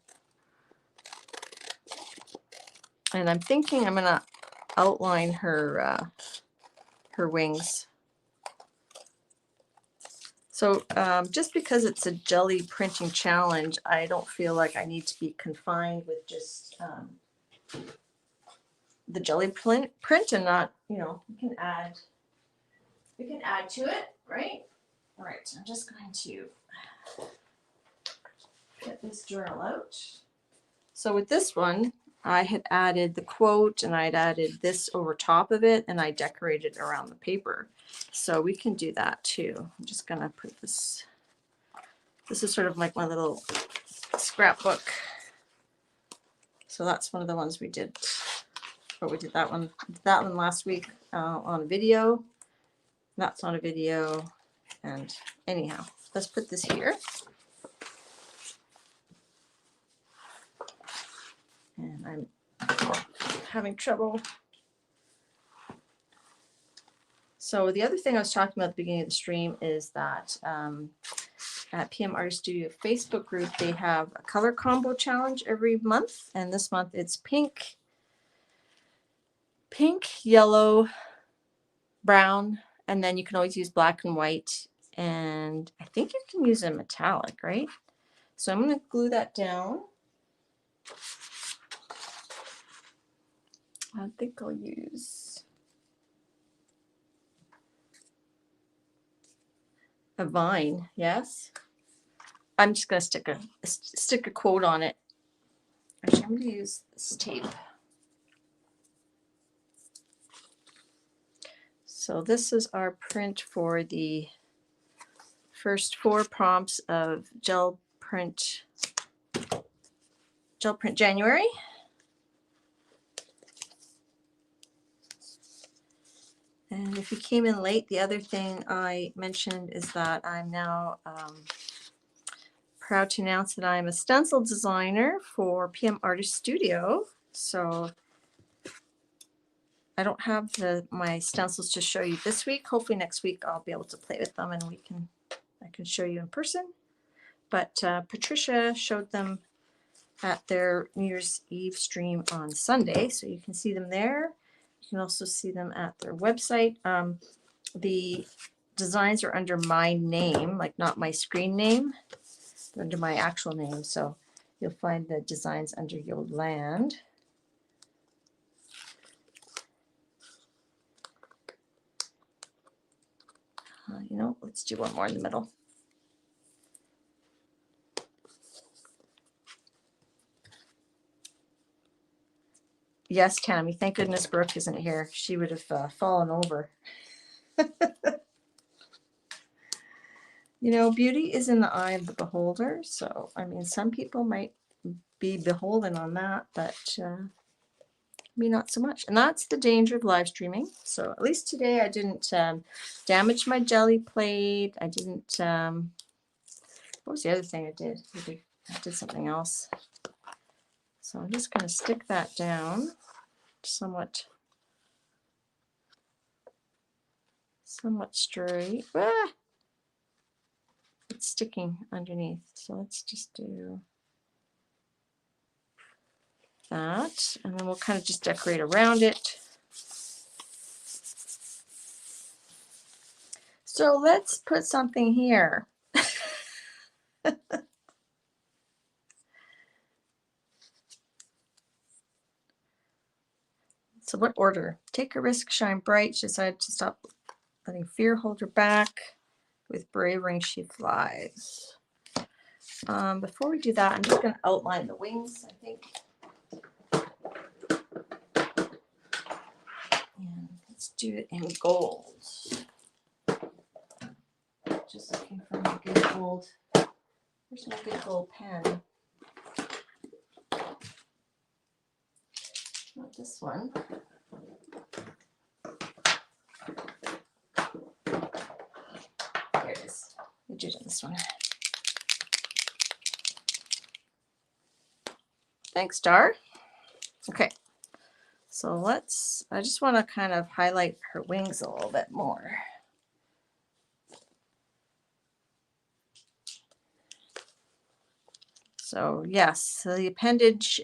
And I'm thinking I'm gonna outline her wings. So just because it's a jelly printing challenge, I don't feel like I need to be confined with just the jelly print and not, you know, we can add to it, right? All right, I'm just going to get this journal out. So with this one, I had added the quote and I'd added this over top of it and I decorated around the paper. So we can do that too. I'm just gonna put this, this is sort of like my little scrapbook. So that's one of the ones we did. But we did that one last week on a video. That's on a video. And anyhow, let's put this here. And I'm having trouble. So the other thing I was talking about at the beginning of the stream is that at PM Artist Studio Facebook group, they have a color combo challenge every month. And this month it's pink, yellow, brown, and then you can always use black and white. And I think you can use a metallic, right? So I'm going to glue that down. I think I'll use a vine, yes. I'm just going to stick a quote on it. Actually, I'm going to use this tape. So this is our print for the first 4 prompts of Gelprint January. And if you came in late, the other thing I mentioned is that I'm now proud to announce that I'm a stencil designer for PM Artist Studio. So I don't have my stencils to show you this week. Hopefully next week I'll be able to play with them and I can show you in person. But Patricia showed them at their New Year's Eve stream on Sunday, so you can see them there. You can also see them at their website. The designs are under my name, like not my screen name. They're under my actual name, so you'll find the designs under Yoland. You know, let's do one more in the middle. Yes, Tammy, thank goodness Brooke isn't here. She would have fallen over. You know, beauty is in the eye of the beholder. So, I mean, some people might be beholden on that, but me not so much. And that's the danger of live streaming. So at least today I didn't damage my jelly plate. I didn't, what was the other thing I did? Maybe I did something else. So I'm just going to stick that down somewhat straight. Ah! It's sticking underneath. So let's just do that. And then we'll kind of just decorate around it. So let's put something here. So what order? Take a risk, shine bright. She decided to stop letting fear hold her back. With bravering, she flies. Before we do that, I'm just going to outline the wings, I think. And let's do it in gold. Just looking for my good gold. Where's my good gold pen? Not this one. me do this one. Thanks, Dar. Okay, so I just want to kind of highlight her wings a little bit more. So yes, so the appendage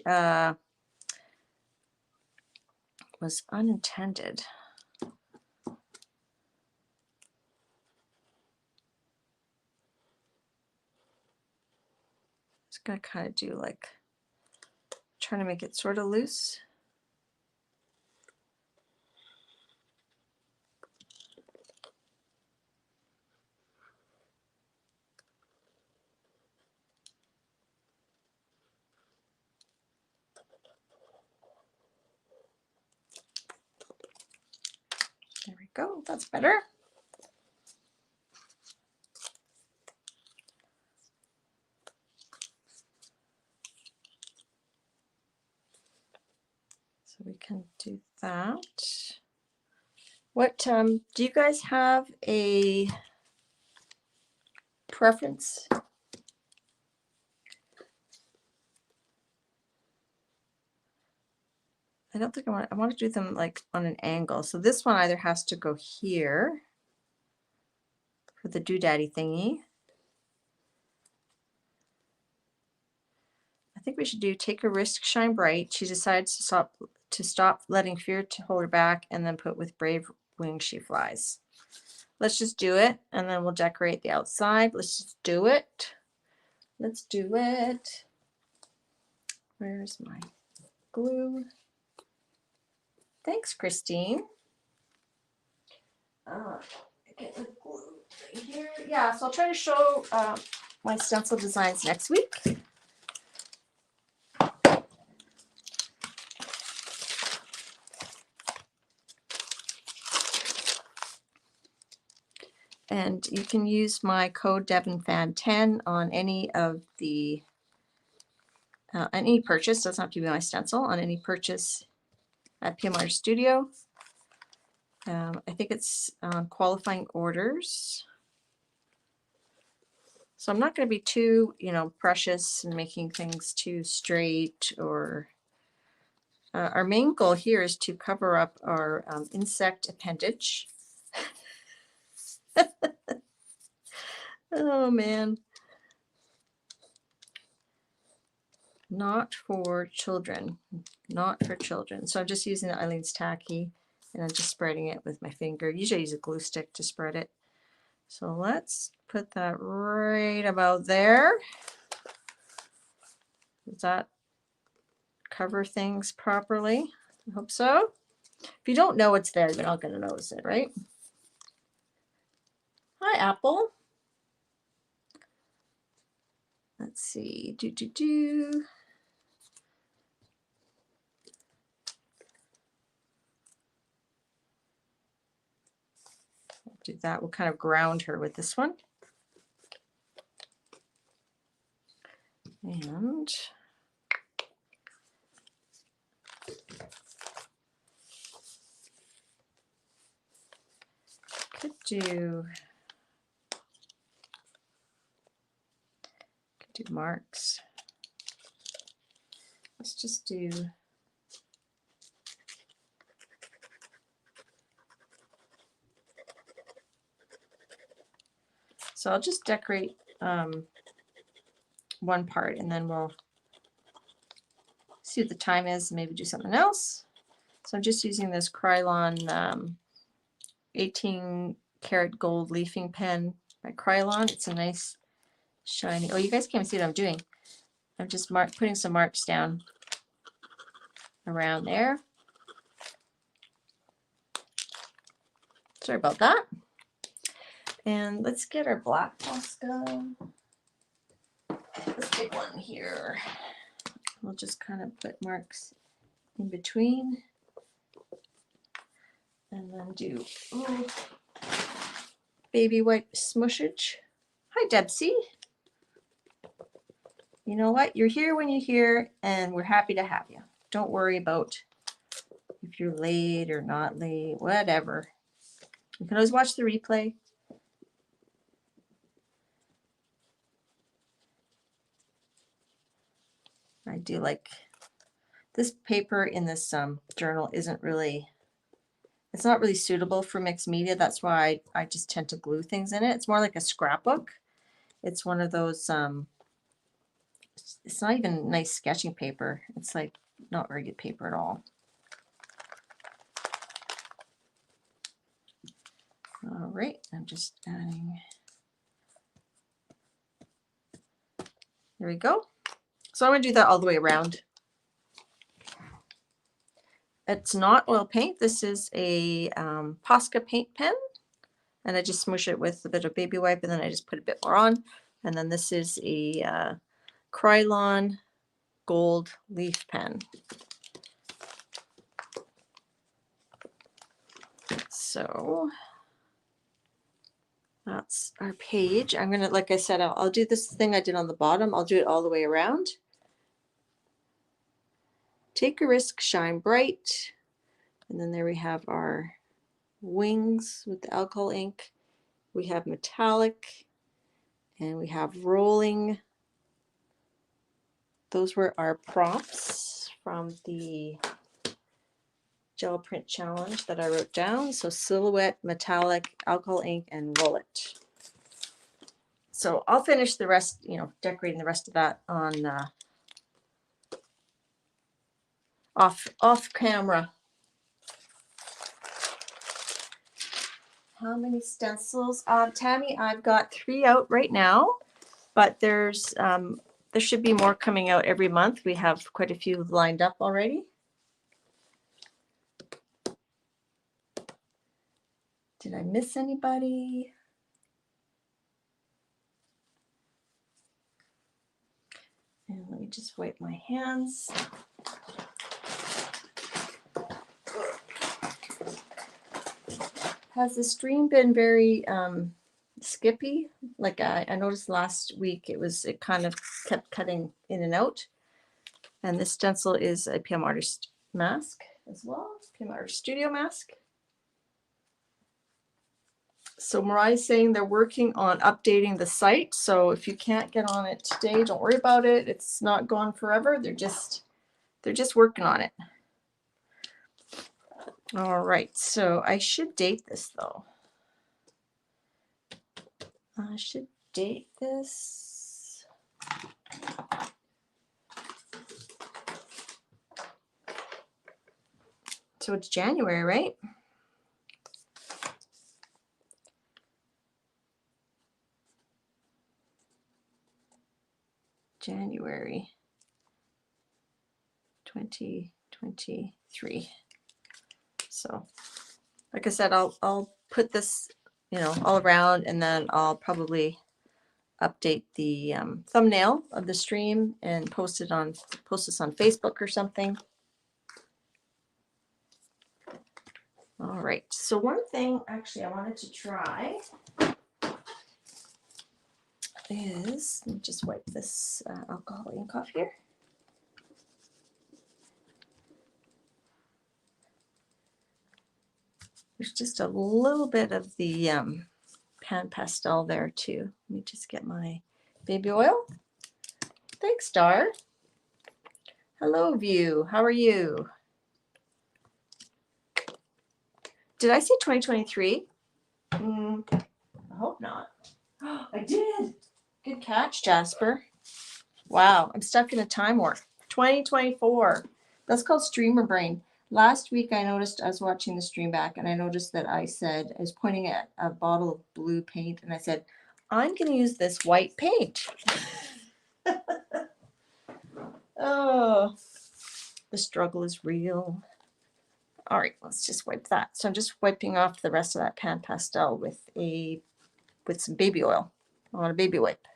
was unintended. Just gonna kind of do like, trying to make it sort of loose. There we go, that's better. So we can do that. What, do you guys have a preference? I don't think I want to do them like on an angle. So this one either has to go here for the doodaddy thingy. I think we should do take a risk, shine bright. She decides to stop letting fear to hold her back, and then put with brave wings she flies. Let's just do it, and then we'll decorate the outside. Let's just do it. Let's do it. Where's my glue? Thanks, Christine. Get the glue right here. Yeah, so I'll try to show my stencil designs next week. And you can use my code DevonFan10 on any of the any purchase. Doesn't have to be my stencil, on any purchase at PMR Studio. I think it's qualifying orders. So I'm not going to be too, precious and making things too straight. Or our main goal here is to cover up our insect appendage. Oh man. Not for children. Not for children. So I'm just using the Eileen's Tacky, and I'm just spreading it with my finger. Usually I use a glue stick to spread it. So let's put that right about there. Does that cover things properly? I hope so. If you don't know it's there, you're not going to notice it, right? Hi, Apple. Let's see. Do that. We'll kind of ground her with this one. And could do marks. Let's just do so I'll just decorate one part, and then we'll see what the time is and maybe do something else. So I'm just using this Krylon 18 karat gold leafing pen by Krylon. It's a nice shiny, oh, you guys can't see what I'm doing. I'm just putting some marks down around there. Sorry about that. And let's get our black Posca. This big one here. We'll just kind of put marks in between. And then do baby wipe smushage. Hi, Debsy. You know what? You're here when you're here, and we're happy to have you. Don't worry about if you're late or not late, whatever. You can always watch the replay. do like this paper in this journal isn't really, it's not really suitable for mixed media. That's why I just tend to glue things in it. It's more like a scrapbook. It's one of those, it's not even nice sketching paper. It's like not very good paper at all. All right, I'm just adding, there we go. So I'm gonna do that all the way around. It's not oil paint. This is a Posca paint pen, and I just smoosh it with a bit of baby wipe, and then I just put a bit more on. And then this is a Krylon gold leaf pen. So that's our page. I'm gonna, like I said, I'll do this thing I did on the bottom. I'll do it all the way around. Take a risk, shine bright. And then there we have our wings with the alcohol ink. We have metallic, and we have rolling. Those were our prompts from the gel print challenge that I wrote down. So silhouette, metallic, alcohol ink, and roll it. So I'll finish the rest, you know, decorating the rest of that on off camera. How many stencils? Tammy, I've got 3 out right now, but there's there should be more coming out every month. We have quite a few lined up already. Did I miss anybody? And let me just wipe my hands. Has the stream been very skippy? Like I noticed last week it kind of kept cutting in and out. And this stencil is a PM Artist mask as well, PM Artist Studio mask. So Mariah's saying they're working on updating the site. So if you can't get on it today, don't worry about it. It's not gone forever. They're just working on it. All right, so I should date this though. I should date this. So it's January, right? January 2023. So like I said, I'll put this, you know, all around, and then I'll probably update the thumbnail of the stream and post this on Facebook or something. All right, so one thing actually I wanted to try is, let me just wipe this alcohol ink off here. There's just a little bit of the pan pastel there too. Let me just get my baby oil. Thanks, Star. Hello, View. How are you? Did I say 2023? I hope not. I did. Good catch, Jasper. Wow, I'm stuck in a time warp. 2024. That's called streamer brain. Last week I noticed, I was watching the stream back, and I noticed that I was pointing at a bottle of blue paint, and I said, I'm going to use this white paint. Oh, the struggle is real. All right, let's just wipe that. So I'm just wiping off the rest of that pan pastel with some baby oil on a baby wipe.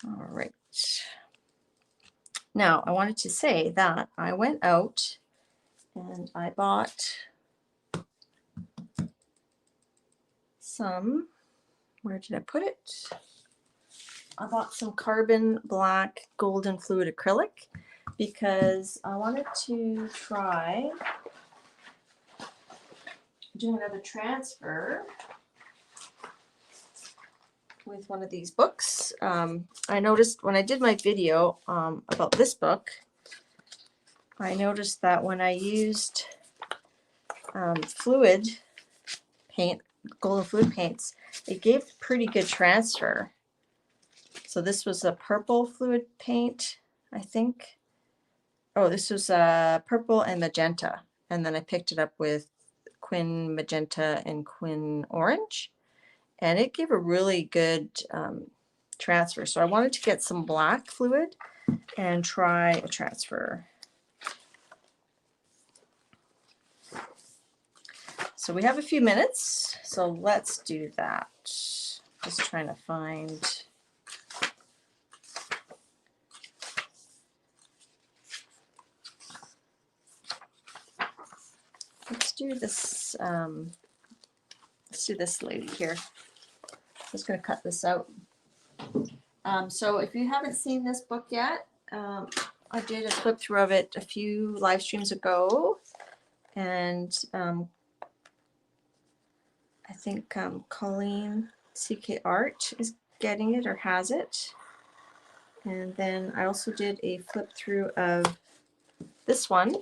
All right. Now I wanted to say that I went out and I bought some, where did I put it? I bought some carbon black golden fluid acrylic because I wanted to try doing another transfer with one of these books. I noticed when I did my video about this book, I noticed that when I used fluid paint, golden fluid paints, it gave pretty good transfer. So this was a purple fluid paint, I think. Oh, this was purple and magenta. And then I picked it up with Quin Magenta and Quin Orange. And it gave a really good transfer. So I wanted to get some black fluid and try a transfer. So we have a few minutes, so let's do that. Just trying to find. Let's do this. Let's do this lady here. I'm just going to cut this out. So if you haven't seen this book yet, I did a flip through of it a few live streams ago, and I think Colleen CK Art is getting it or has it. And then I also did a flip through of this one,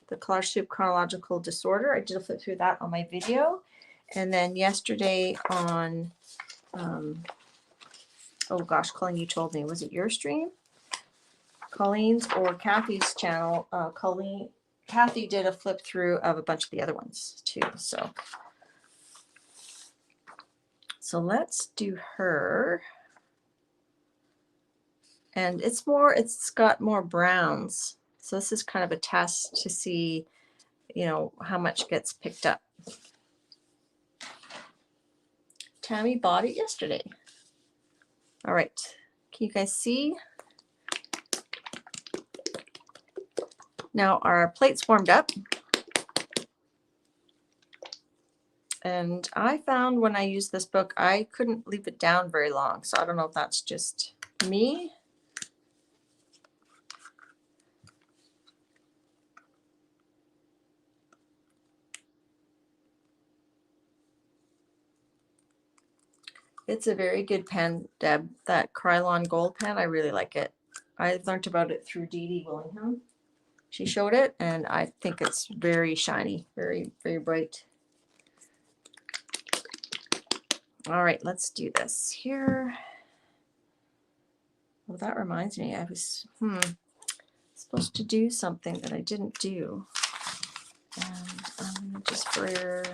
the Collage Soup Chronological Disorder. I did a flip through that on my video. And then yesterday on, oh gosh, Colleen, you told me, was it your stream? Colleen's or Kathy's channel. Kathy did a flip through of a bunch of the other ones too. So let's do her. And it's got more browns. So this is kind of a test to see, you know, how much gets picked up. Tammy bought it yesterday. All right, can you guys see? Now our plate's warmed up. And I found when I used this book, I couldn't leave it down very long. So I don't know if that's just me. It's a very good pen, Deb. That Krylon Gold pen, I really like it. I learned about it through Dee Dee Willingham. She showed it, and I think it's very shiny, very, very bright. All right, let's do this here. Well, that reminds me, I was supposed to do something that I didn't do. And I'm going to just brayer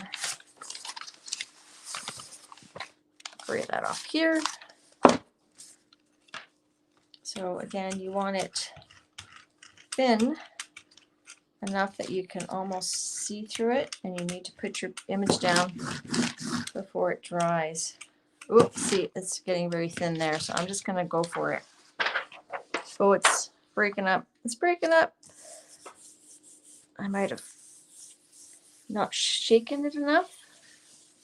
that off here. So again, you want it thin enough that you can almost see through it, and you need to put your image down before it dries. Oops, see, it's getting very thin there, so I'm just going to go for it. Oh, it's breaking up. It's breaking up. I might have not shaken it enough.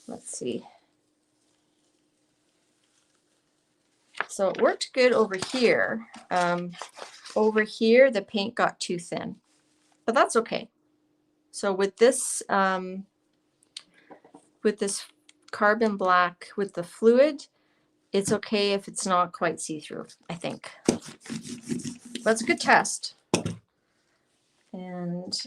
Let's see. So it worked good over here. Over here, the paint got too thin, but that's okay. So with this carbon black with the fluid, it's okay if it's not quite see-through, I think. But it's a good test. And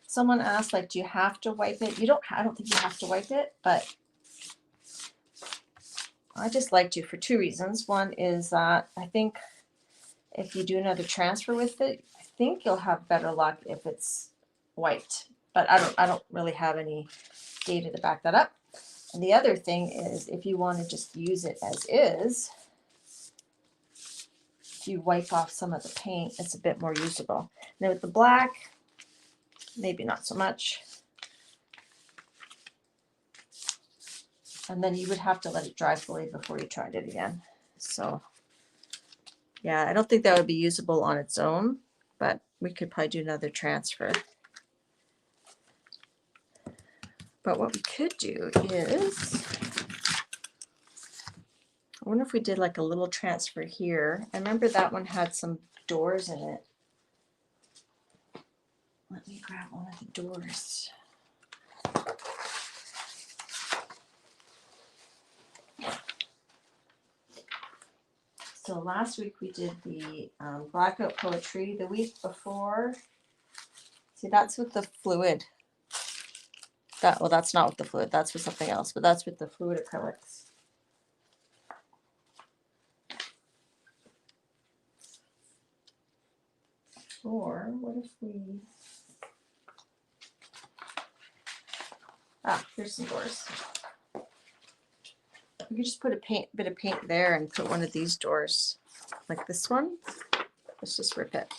someone asked, like, do you have to wipe it? I don't think you have to wipe it, but I just like to for two reasons. One is that I think if you do another transfer with it, I think you'll have better luck if it's wiped. But I don't really have any data to back that up. And the other thing is, if you want to just use it as is, if you wipe off some of the paint, it's a bit more usable. Now with the black, maybe not so much. And then you would have to let it dry fully before you tried it again. So yeah, I don't think that would be usable on its own, but we could probably do another transfer. But what we could do is, I wonder if we did like a little transfer here. I remember that one had some doors in it. Let me grab one of the doors. So last week we did the blackout poetry. The week before, see, that's with the fluid. Well, that's not with the fluid. That's with something else, but that's with the fluid acrylics. Or what if we... here's some doors. We could just put a bit of paint there and put one of these doors, like this one. Let's just rip it.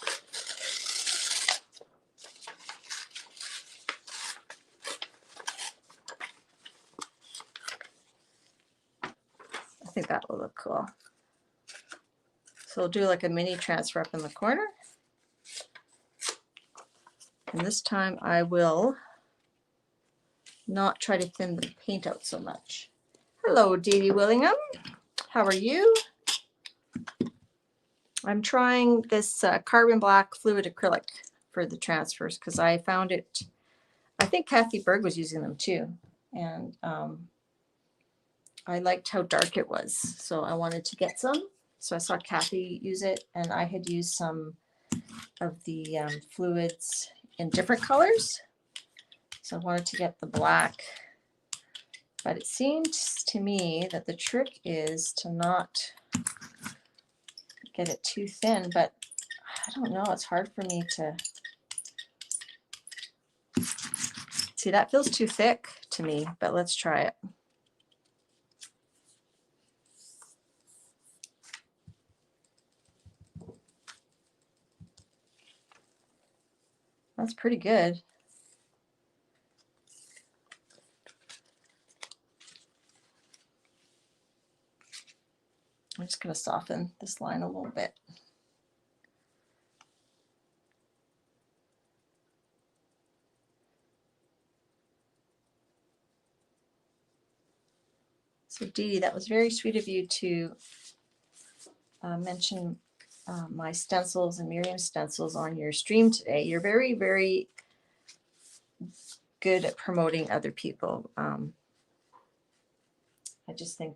I think that will look cool. So we'll do like a mini transfer up in the corner. And this time I will not try to thin the paint out so much. Hello, Dee Dee Willingham. How are you? I'm trying this carbon black fluid acrylic for the transfers because I found it, I think Kathy Berg was using them too. And I liked how dark it was. So I wanted to get some. So I saw Kathy use it and I had used some of the fluids in different colors. So I wanted to get the black. But it seems to me that the trick is to not get it too thin, but I don't know, it's hard for me to see. That feels too thick to me, but let's try it. That's pretty good. I'm just going to soften this line a little bit. So Dee Dee, that was very sweet of you to mention my stencils and Miriam's stencils on your stream today. You're very, very good at promoting other people. I just think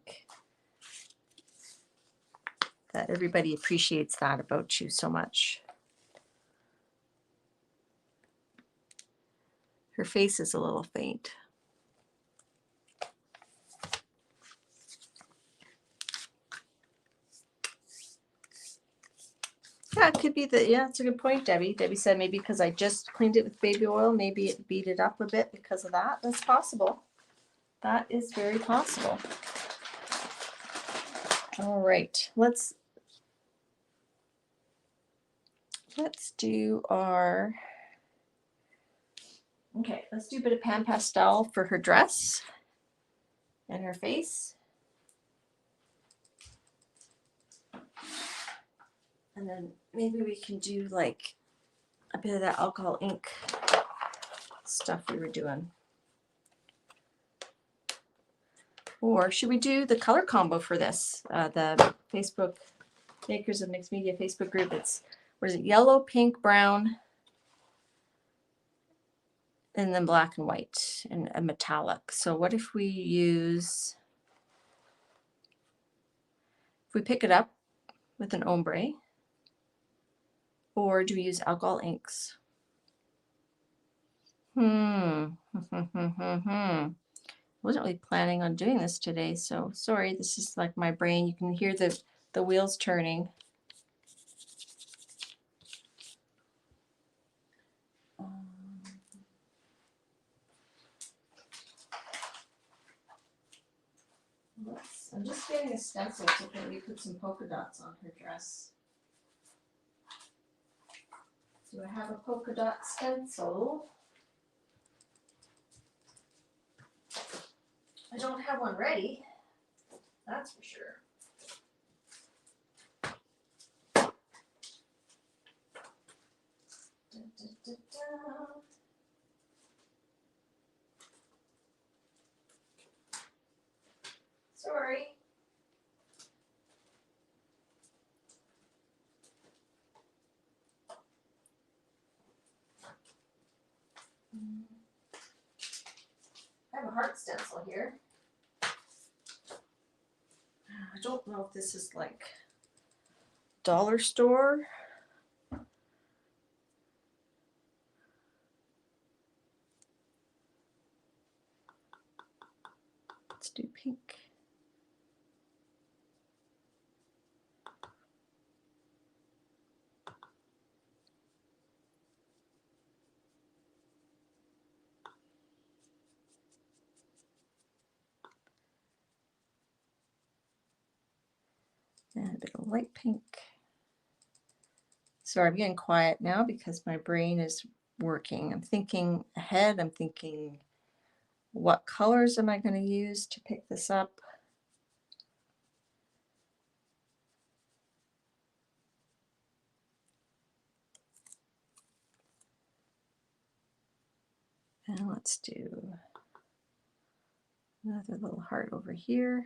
that everybody appreciates that about you so much. Her face is a little faint. Yeah, it could be that. Yeah, it's a good point, Debbie. Debbie said maybe because I just cleaned it with baby oil, maybe it beat it up a bit because of that. That's possible. That is very possible. All right, let's do our, okay, let's do a bit of pan pastel for her dress and her face. And then maybe we can do like a bit of that alcohol ink stuff we were doing. Or should we do the color combo for this? The Facebook Makers of Mixed Media Facebook group. It's, what is it? Yellow, pink, brown, and then black and white and a metallic. So what if we use, if we pick it up with an ombre, or do we use alcohol inks? Wasn't really planning on doing this today, so sorry. This is like my brain. You can hear the wheels turning. I'm just getting a stencil to maybe put some polka dots on her dress. Do I have a polka dot stencil? I don't have one ready, that's for sure. Da, da, da, da. Sorry. I have a heart stencil here. I don't know if this is like dollar store. Let's do pink. And a bit of light pink. Sorry, I'm getting quiet now because my brain is working. I'm thinking ahead. I'm thinking, what colors am I going to use to pick this up? And let's do another little heart over here.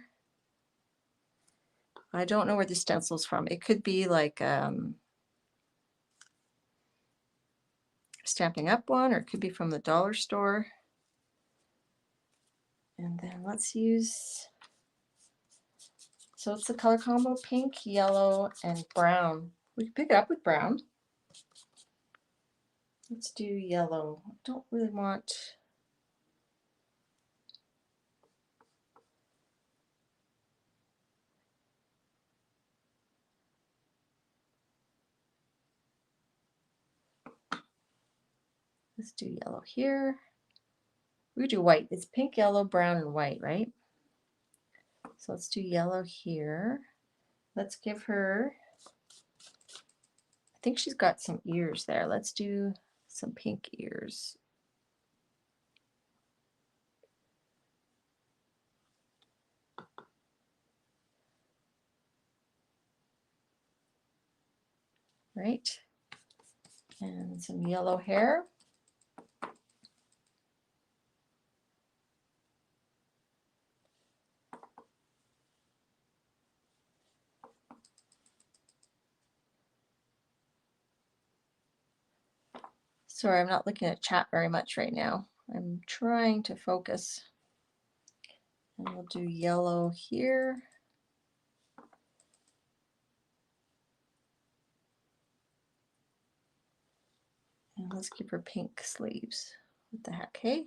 I don't know where the stencil's from. It could be like Stamping Up one, or it could be from the dollar store. And then let's use, so it's the color combo pink, yellow, and brown. We can pick it up with brown. Let's do yellow. I don't really want, let's do yellow here. We do white. It's pink, yellow, brown, and white, right? So let's do yellow here. Let's give her, I think she's got some ears there. Let's do some pink ears. Right? And some yellow hair. Sorry, I'm not looking at chat very much right now. I'm trying to focus. And we'll do yellow here. And let's give her pink sleeves. What the heck, hey?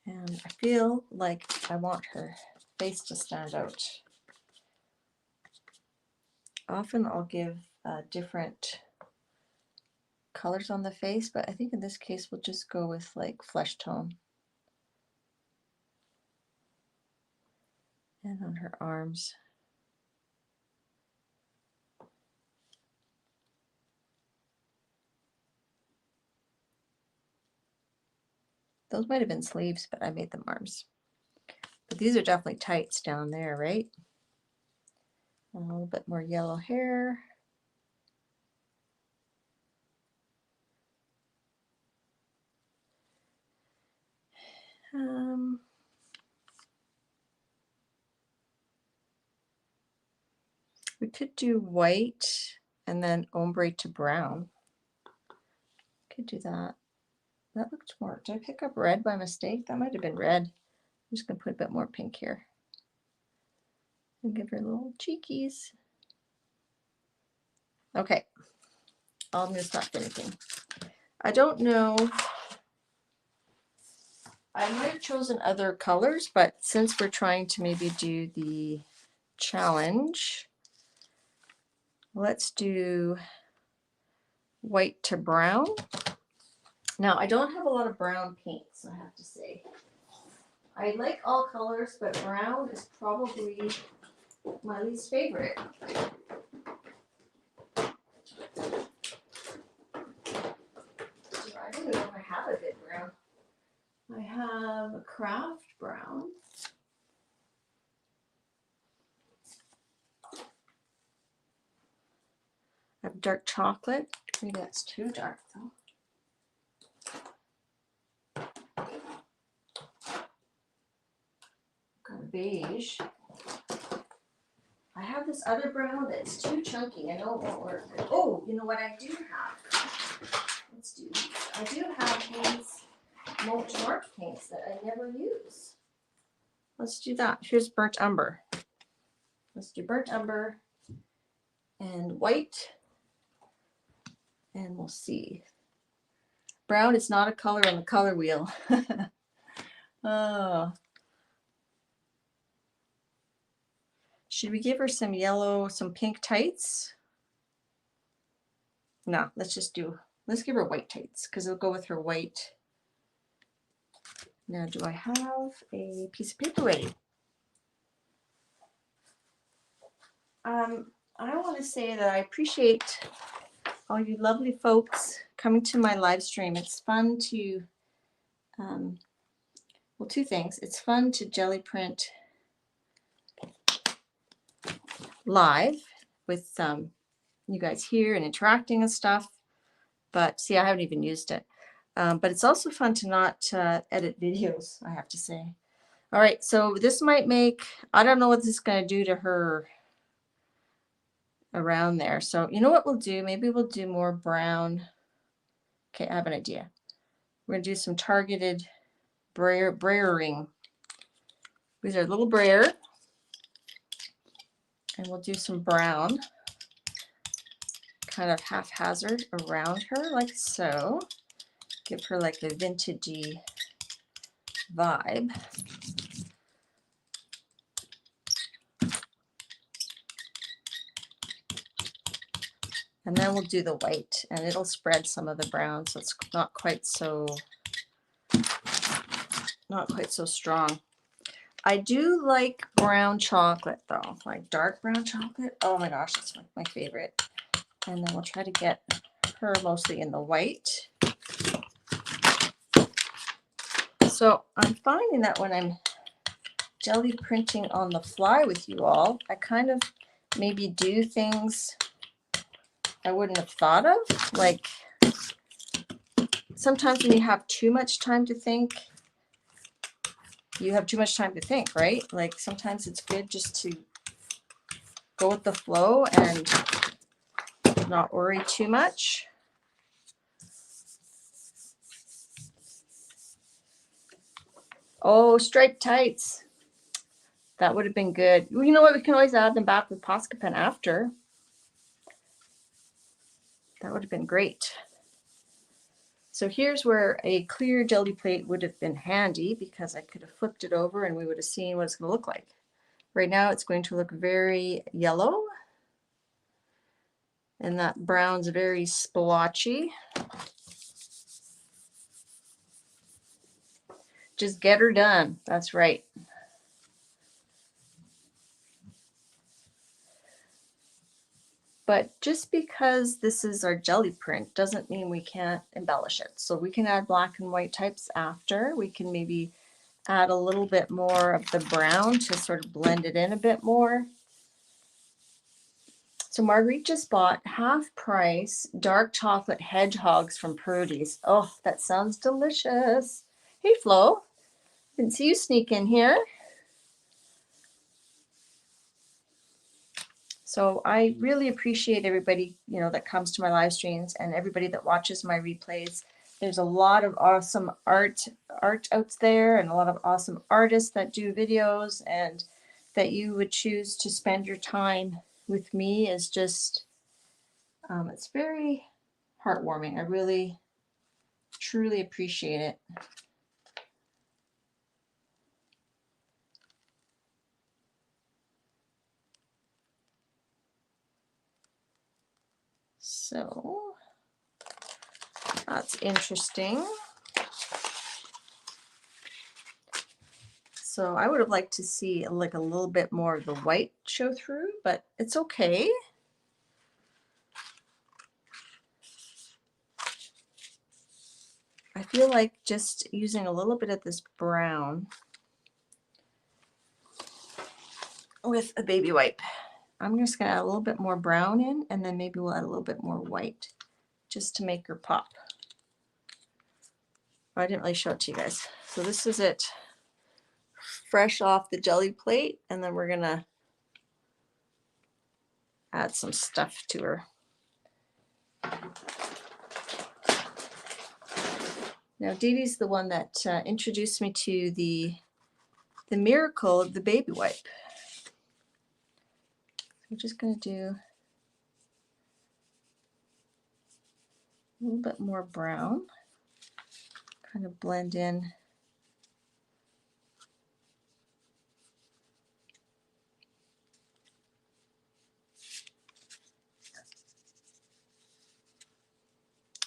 And I feel like I want her face to stand out. Often I'll give different colors on the face, but I think in this case we'll just go with like flesh tone. And on her arms. Those might have been sleeves, but I made them arms. But these are definitely tights down there, right? And a little bit more yellow hair. We could do white and then ombre to brown. Could do that. That looked more, did I pick up red by mistake? That might have been red. I'm just gonna put a bit more pink here. And give her little cheekies. Okay, I'm gonna stop finishing. I don't know, I might have chosen other colors, but since we're trying to maybe do the challenge, let's do white to brown. Now, I don't have a lot of brown paints, I have to say. I like all colors, but brown is probably my least favorite. I don't even know if I have a good brown. I have a craft brown. I have dark chocolate. Maybe that's too dark though. Got a beige. I have this other brown that's too chunky. I know it won't work. Oh, you know what I do have? Let's do these. I do have these Mark paints that I never use. Let's do that. Here's burnt umber. Let's do burnt umber and white. And we'll see. Brown is not a color on the color wheel. Oh. Should we give her some yellow, some pink tights? No, let's give her white tights because it'll go with her white. Now, do I have a piece of paper ready? I want to say that I appreciate all you lovely folks coming to my live stream. It's fun to, well, two things. It's fun to jelly print live with you guys here and interacting and stuff. But see, I haven't even used it. But it's also fun to not edit videos, I have to say. All right, so this might make, I don't know what this is going to do to her around there. So you know what we'll do? Maybe we'll do more brown. Okay, I have an idea. We're going to do some targeted brayering. These are little brayer. And we'll do some brown, kind of haphazard around her, like so. Give her like a vintagey vibe. And then we'll do the white, and it'll spread some of the brown, so it's not quite so strong. I do like brown chocolate though, like dark brown chocolate. Oh my gosh, that's like my favorite. And then we'll try to get her mostly in the white. So I'm finding that when I'm jelly printing on the fly with you all, I kind of maybe do things I wouldn't have thought of. Like sometimes when you have too much time to think, you have too much time to think, right? Like sometimes it's good just to go with the flow and not worry too much. Oh, striped tights. That would have been good. You know what? We can always add them back with Posca pen after. That would have been great. So here's where a clear jelly plate would have been handy because I could have flipped it over and we would have seen what it's going to look like. Right now it's going to look very yellow. And that brown's very splotchy. Just get her done. That's right. But just because this is our jelly print doesn't mean we can't embellish it. So we can add black and white types after. We can maybe add a little bit more of the brown to sort of blend it in a bit more. So Marguerite just bought half price dark chocolate hedgehogs from Prudy's. Oh, that sounds delicious. Hey Flo, didn't see you sneak in here. So I really appreciate everybody, that comes to my live streams and everybody that watches my replays. There's a lot of awesome art out there and a lot of awesome artists that do videos, and that you would choose to spend your time with me is just, it's very heartwarming. I really, truly appreciate it. So that's interesting. So I would have liked to see like a little bit more of the white show through, but it's okay. I feel like just using a little bit of this brown with a baby wipe. I'm just going to add a little bit more brown in, and then maybe we'll add a little bit more white just to make her pop. I didn't really show it to you guys. So this is it, fresh off the jelly plate, and then we're going to add some stuff to her. Now Dee Dee's the one that introduced me to the miracle of the baby wipe. we're just going to do a little bit more brown, kind of blend in.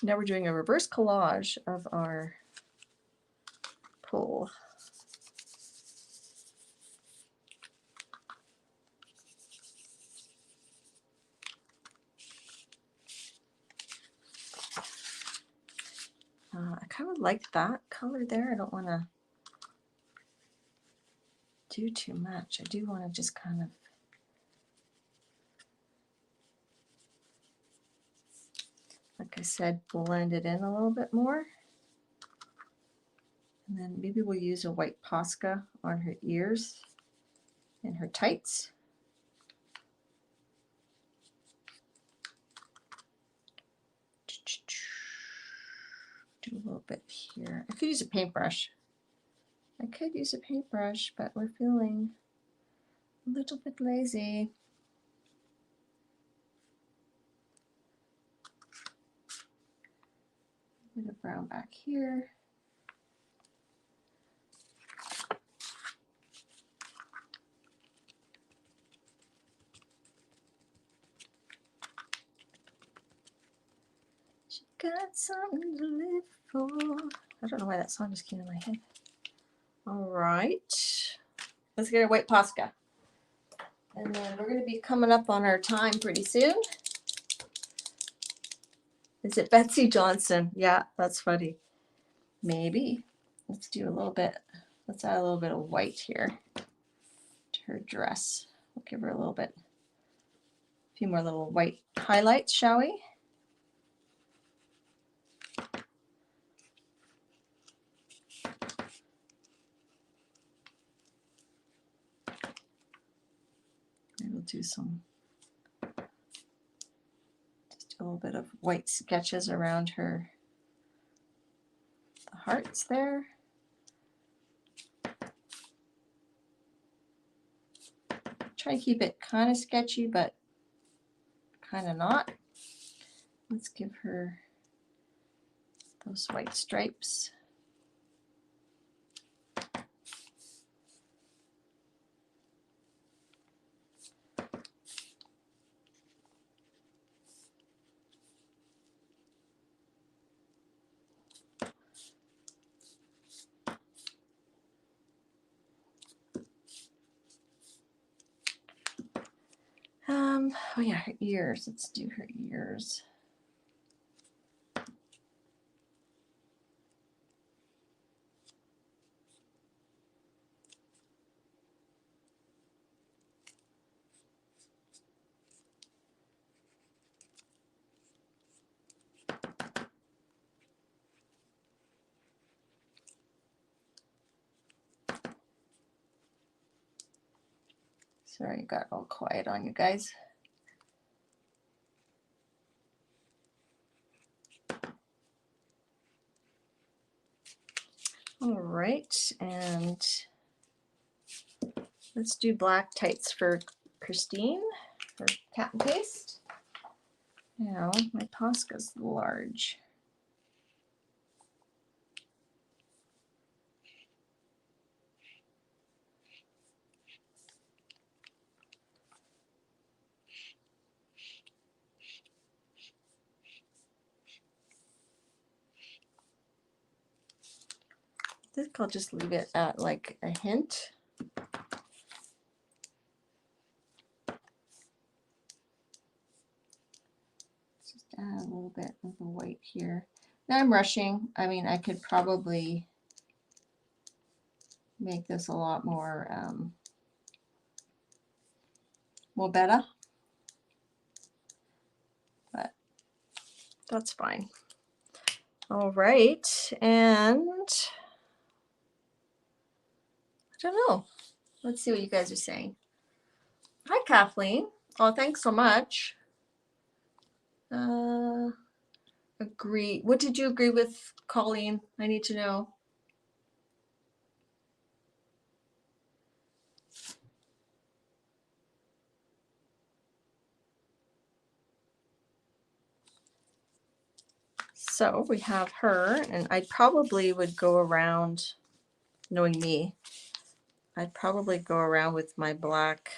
Now we're doing a reverse collage of our pole. I kind of like that color there. I don't want to do too much. I do want to just kind of, like I said, blend it in a little bit more. And then maybe we'll use a white Posca on her ears and her tights. Do a little bit here. I could use a paintbrush. But we're feeling a little bit lazy. A bit of brown back here. She got something to live for. I don't know why that song just came in my head. All right, let's get a white Posca. And then we're going to be coming up on our time pretty soon. Is it Betsy Johnson? Yeah, that's funny. Maybe. Let's do a little bit. Let's add a little bit of white here to her dress. We'll give her a little bit, a few more little white highlights, shall we? And we'll do some, just a little bit of white sketches around her, the hearts there. Try to keep it kind of sketchy, but kind of not. Let's give her those white stripes. Oh yeah, her ears. Let's do her ears. Sorry, I got all quiet on you guys. All right, and let's do black tights for Christine for cat and paste. Now, my Posca's large. I think I'll just leave it at like a hint. Just add a little bit of the white here. Now I'm rushing. I mean, I could probably make this a lot more better, but that's fine. All right, and I don't know. Let's see what you guys are saying. Hi, Kathleen. Oh, thanks so much. Agree. What did you agree with, Colleen? I need to know. So we have her, and I probably would go around, knowing me, I'd probably go around with my black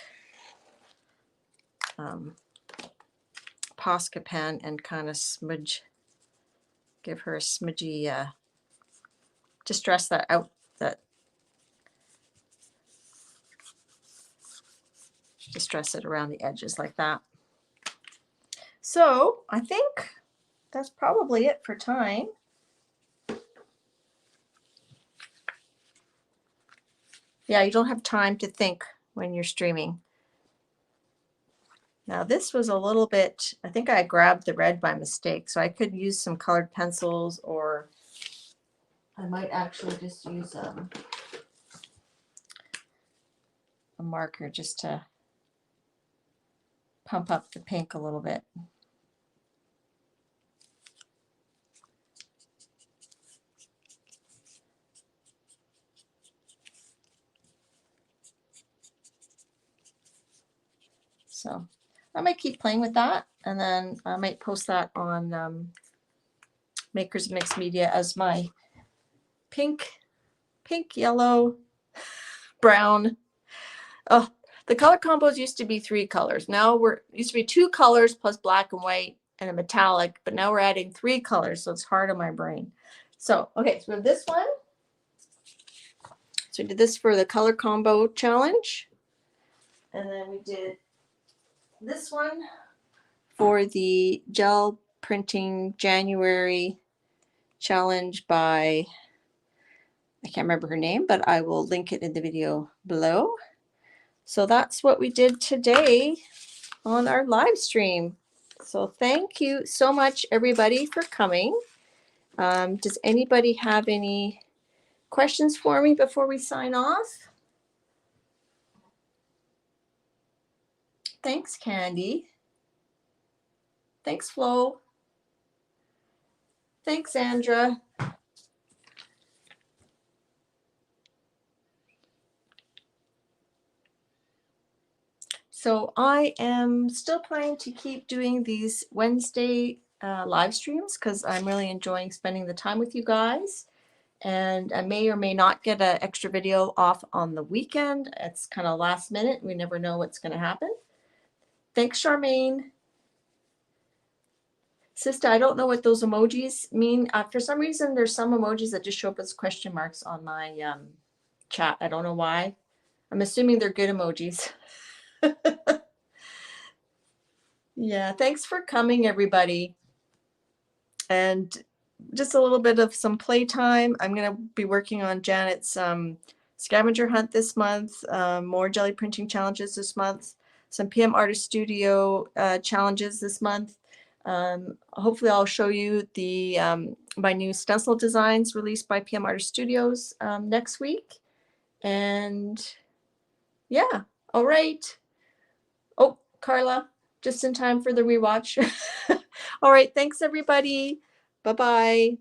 Posca pen and kind of smudge, give her a smudgy, just stress that out, that distress it around the edges like that. So I think that's probably it for time. Yeah, you don't have time to think when you're streaming. Now this was a little bit, I think I grabbed the red by mistake, so I could use some colored pencils, or I might actually just use a marker just to pump up the pink a little bit. So I might keep playing with that, and then I might post that on Makers Mixed Media as my pink, yellow, brown. Oh, the color combos used to be 3 colors. Now used to be 2 colors plus black and white and a metallic, but now we're adding 3 colors, so it's hard on my brain. So, okay, so we have this one. So we did this for the color combo challenge. And then we did this one for the gel printing January challenge by, I can't remember her name, but I will link it in the video below. So that's what we did today on our live stream. So thank you so much, everybody, for coming. Does anybody have any questions for me before we sign off? Thanks, Candy. Thanks, Flo. Thanks, Sandra. So I am still planning to keep doing these Wednesday live streams because I'm really enjoying spending the time with you guys. And I may or may not get an extra video off on the weekend. It's kind of last minute. We never know what's going to happen. Thanks, Charmaine. Sister, I don't know what those emojis mean. For some reason, there's some emojis that just show up as question marks on my chat. I don't know why. I'm assuming they're good emojis. Yeah, thanks for coming, everybody. And just a little bit of some playtime. I'm going to be working on Janet's scavenger hunt this month, more jelly printing challenges this month, some PM Artist Studio challenges this month. Hopefully I'll show you the my new stencil designs released by PM Artist Studios next week. And yeah, all right. Oh, Carla, just in time for the rewatch. All right, thanks everybody. Bye-bye.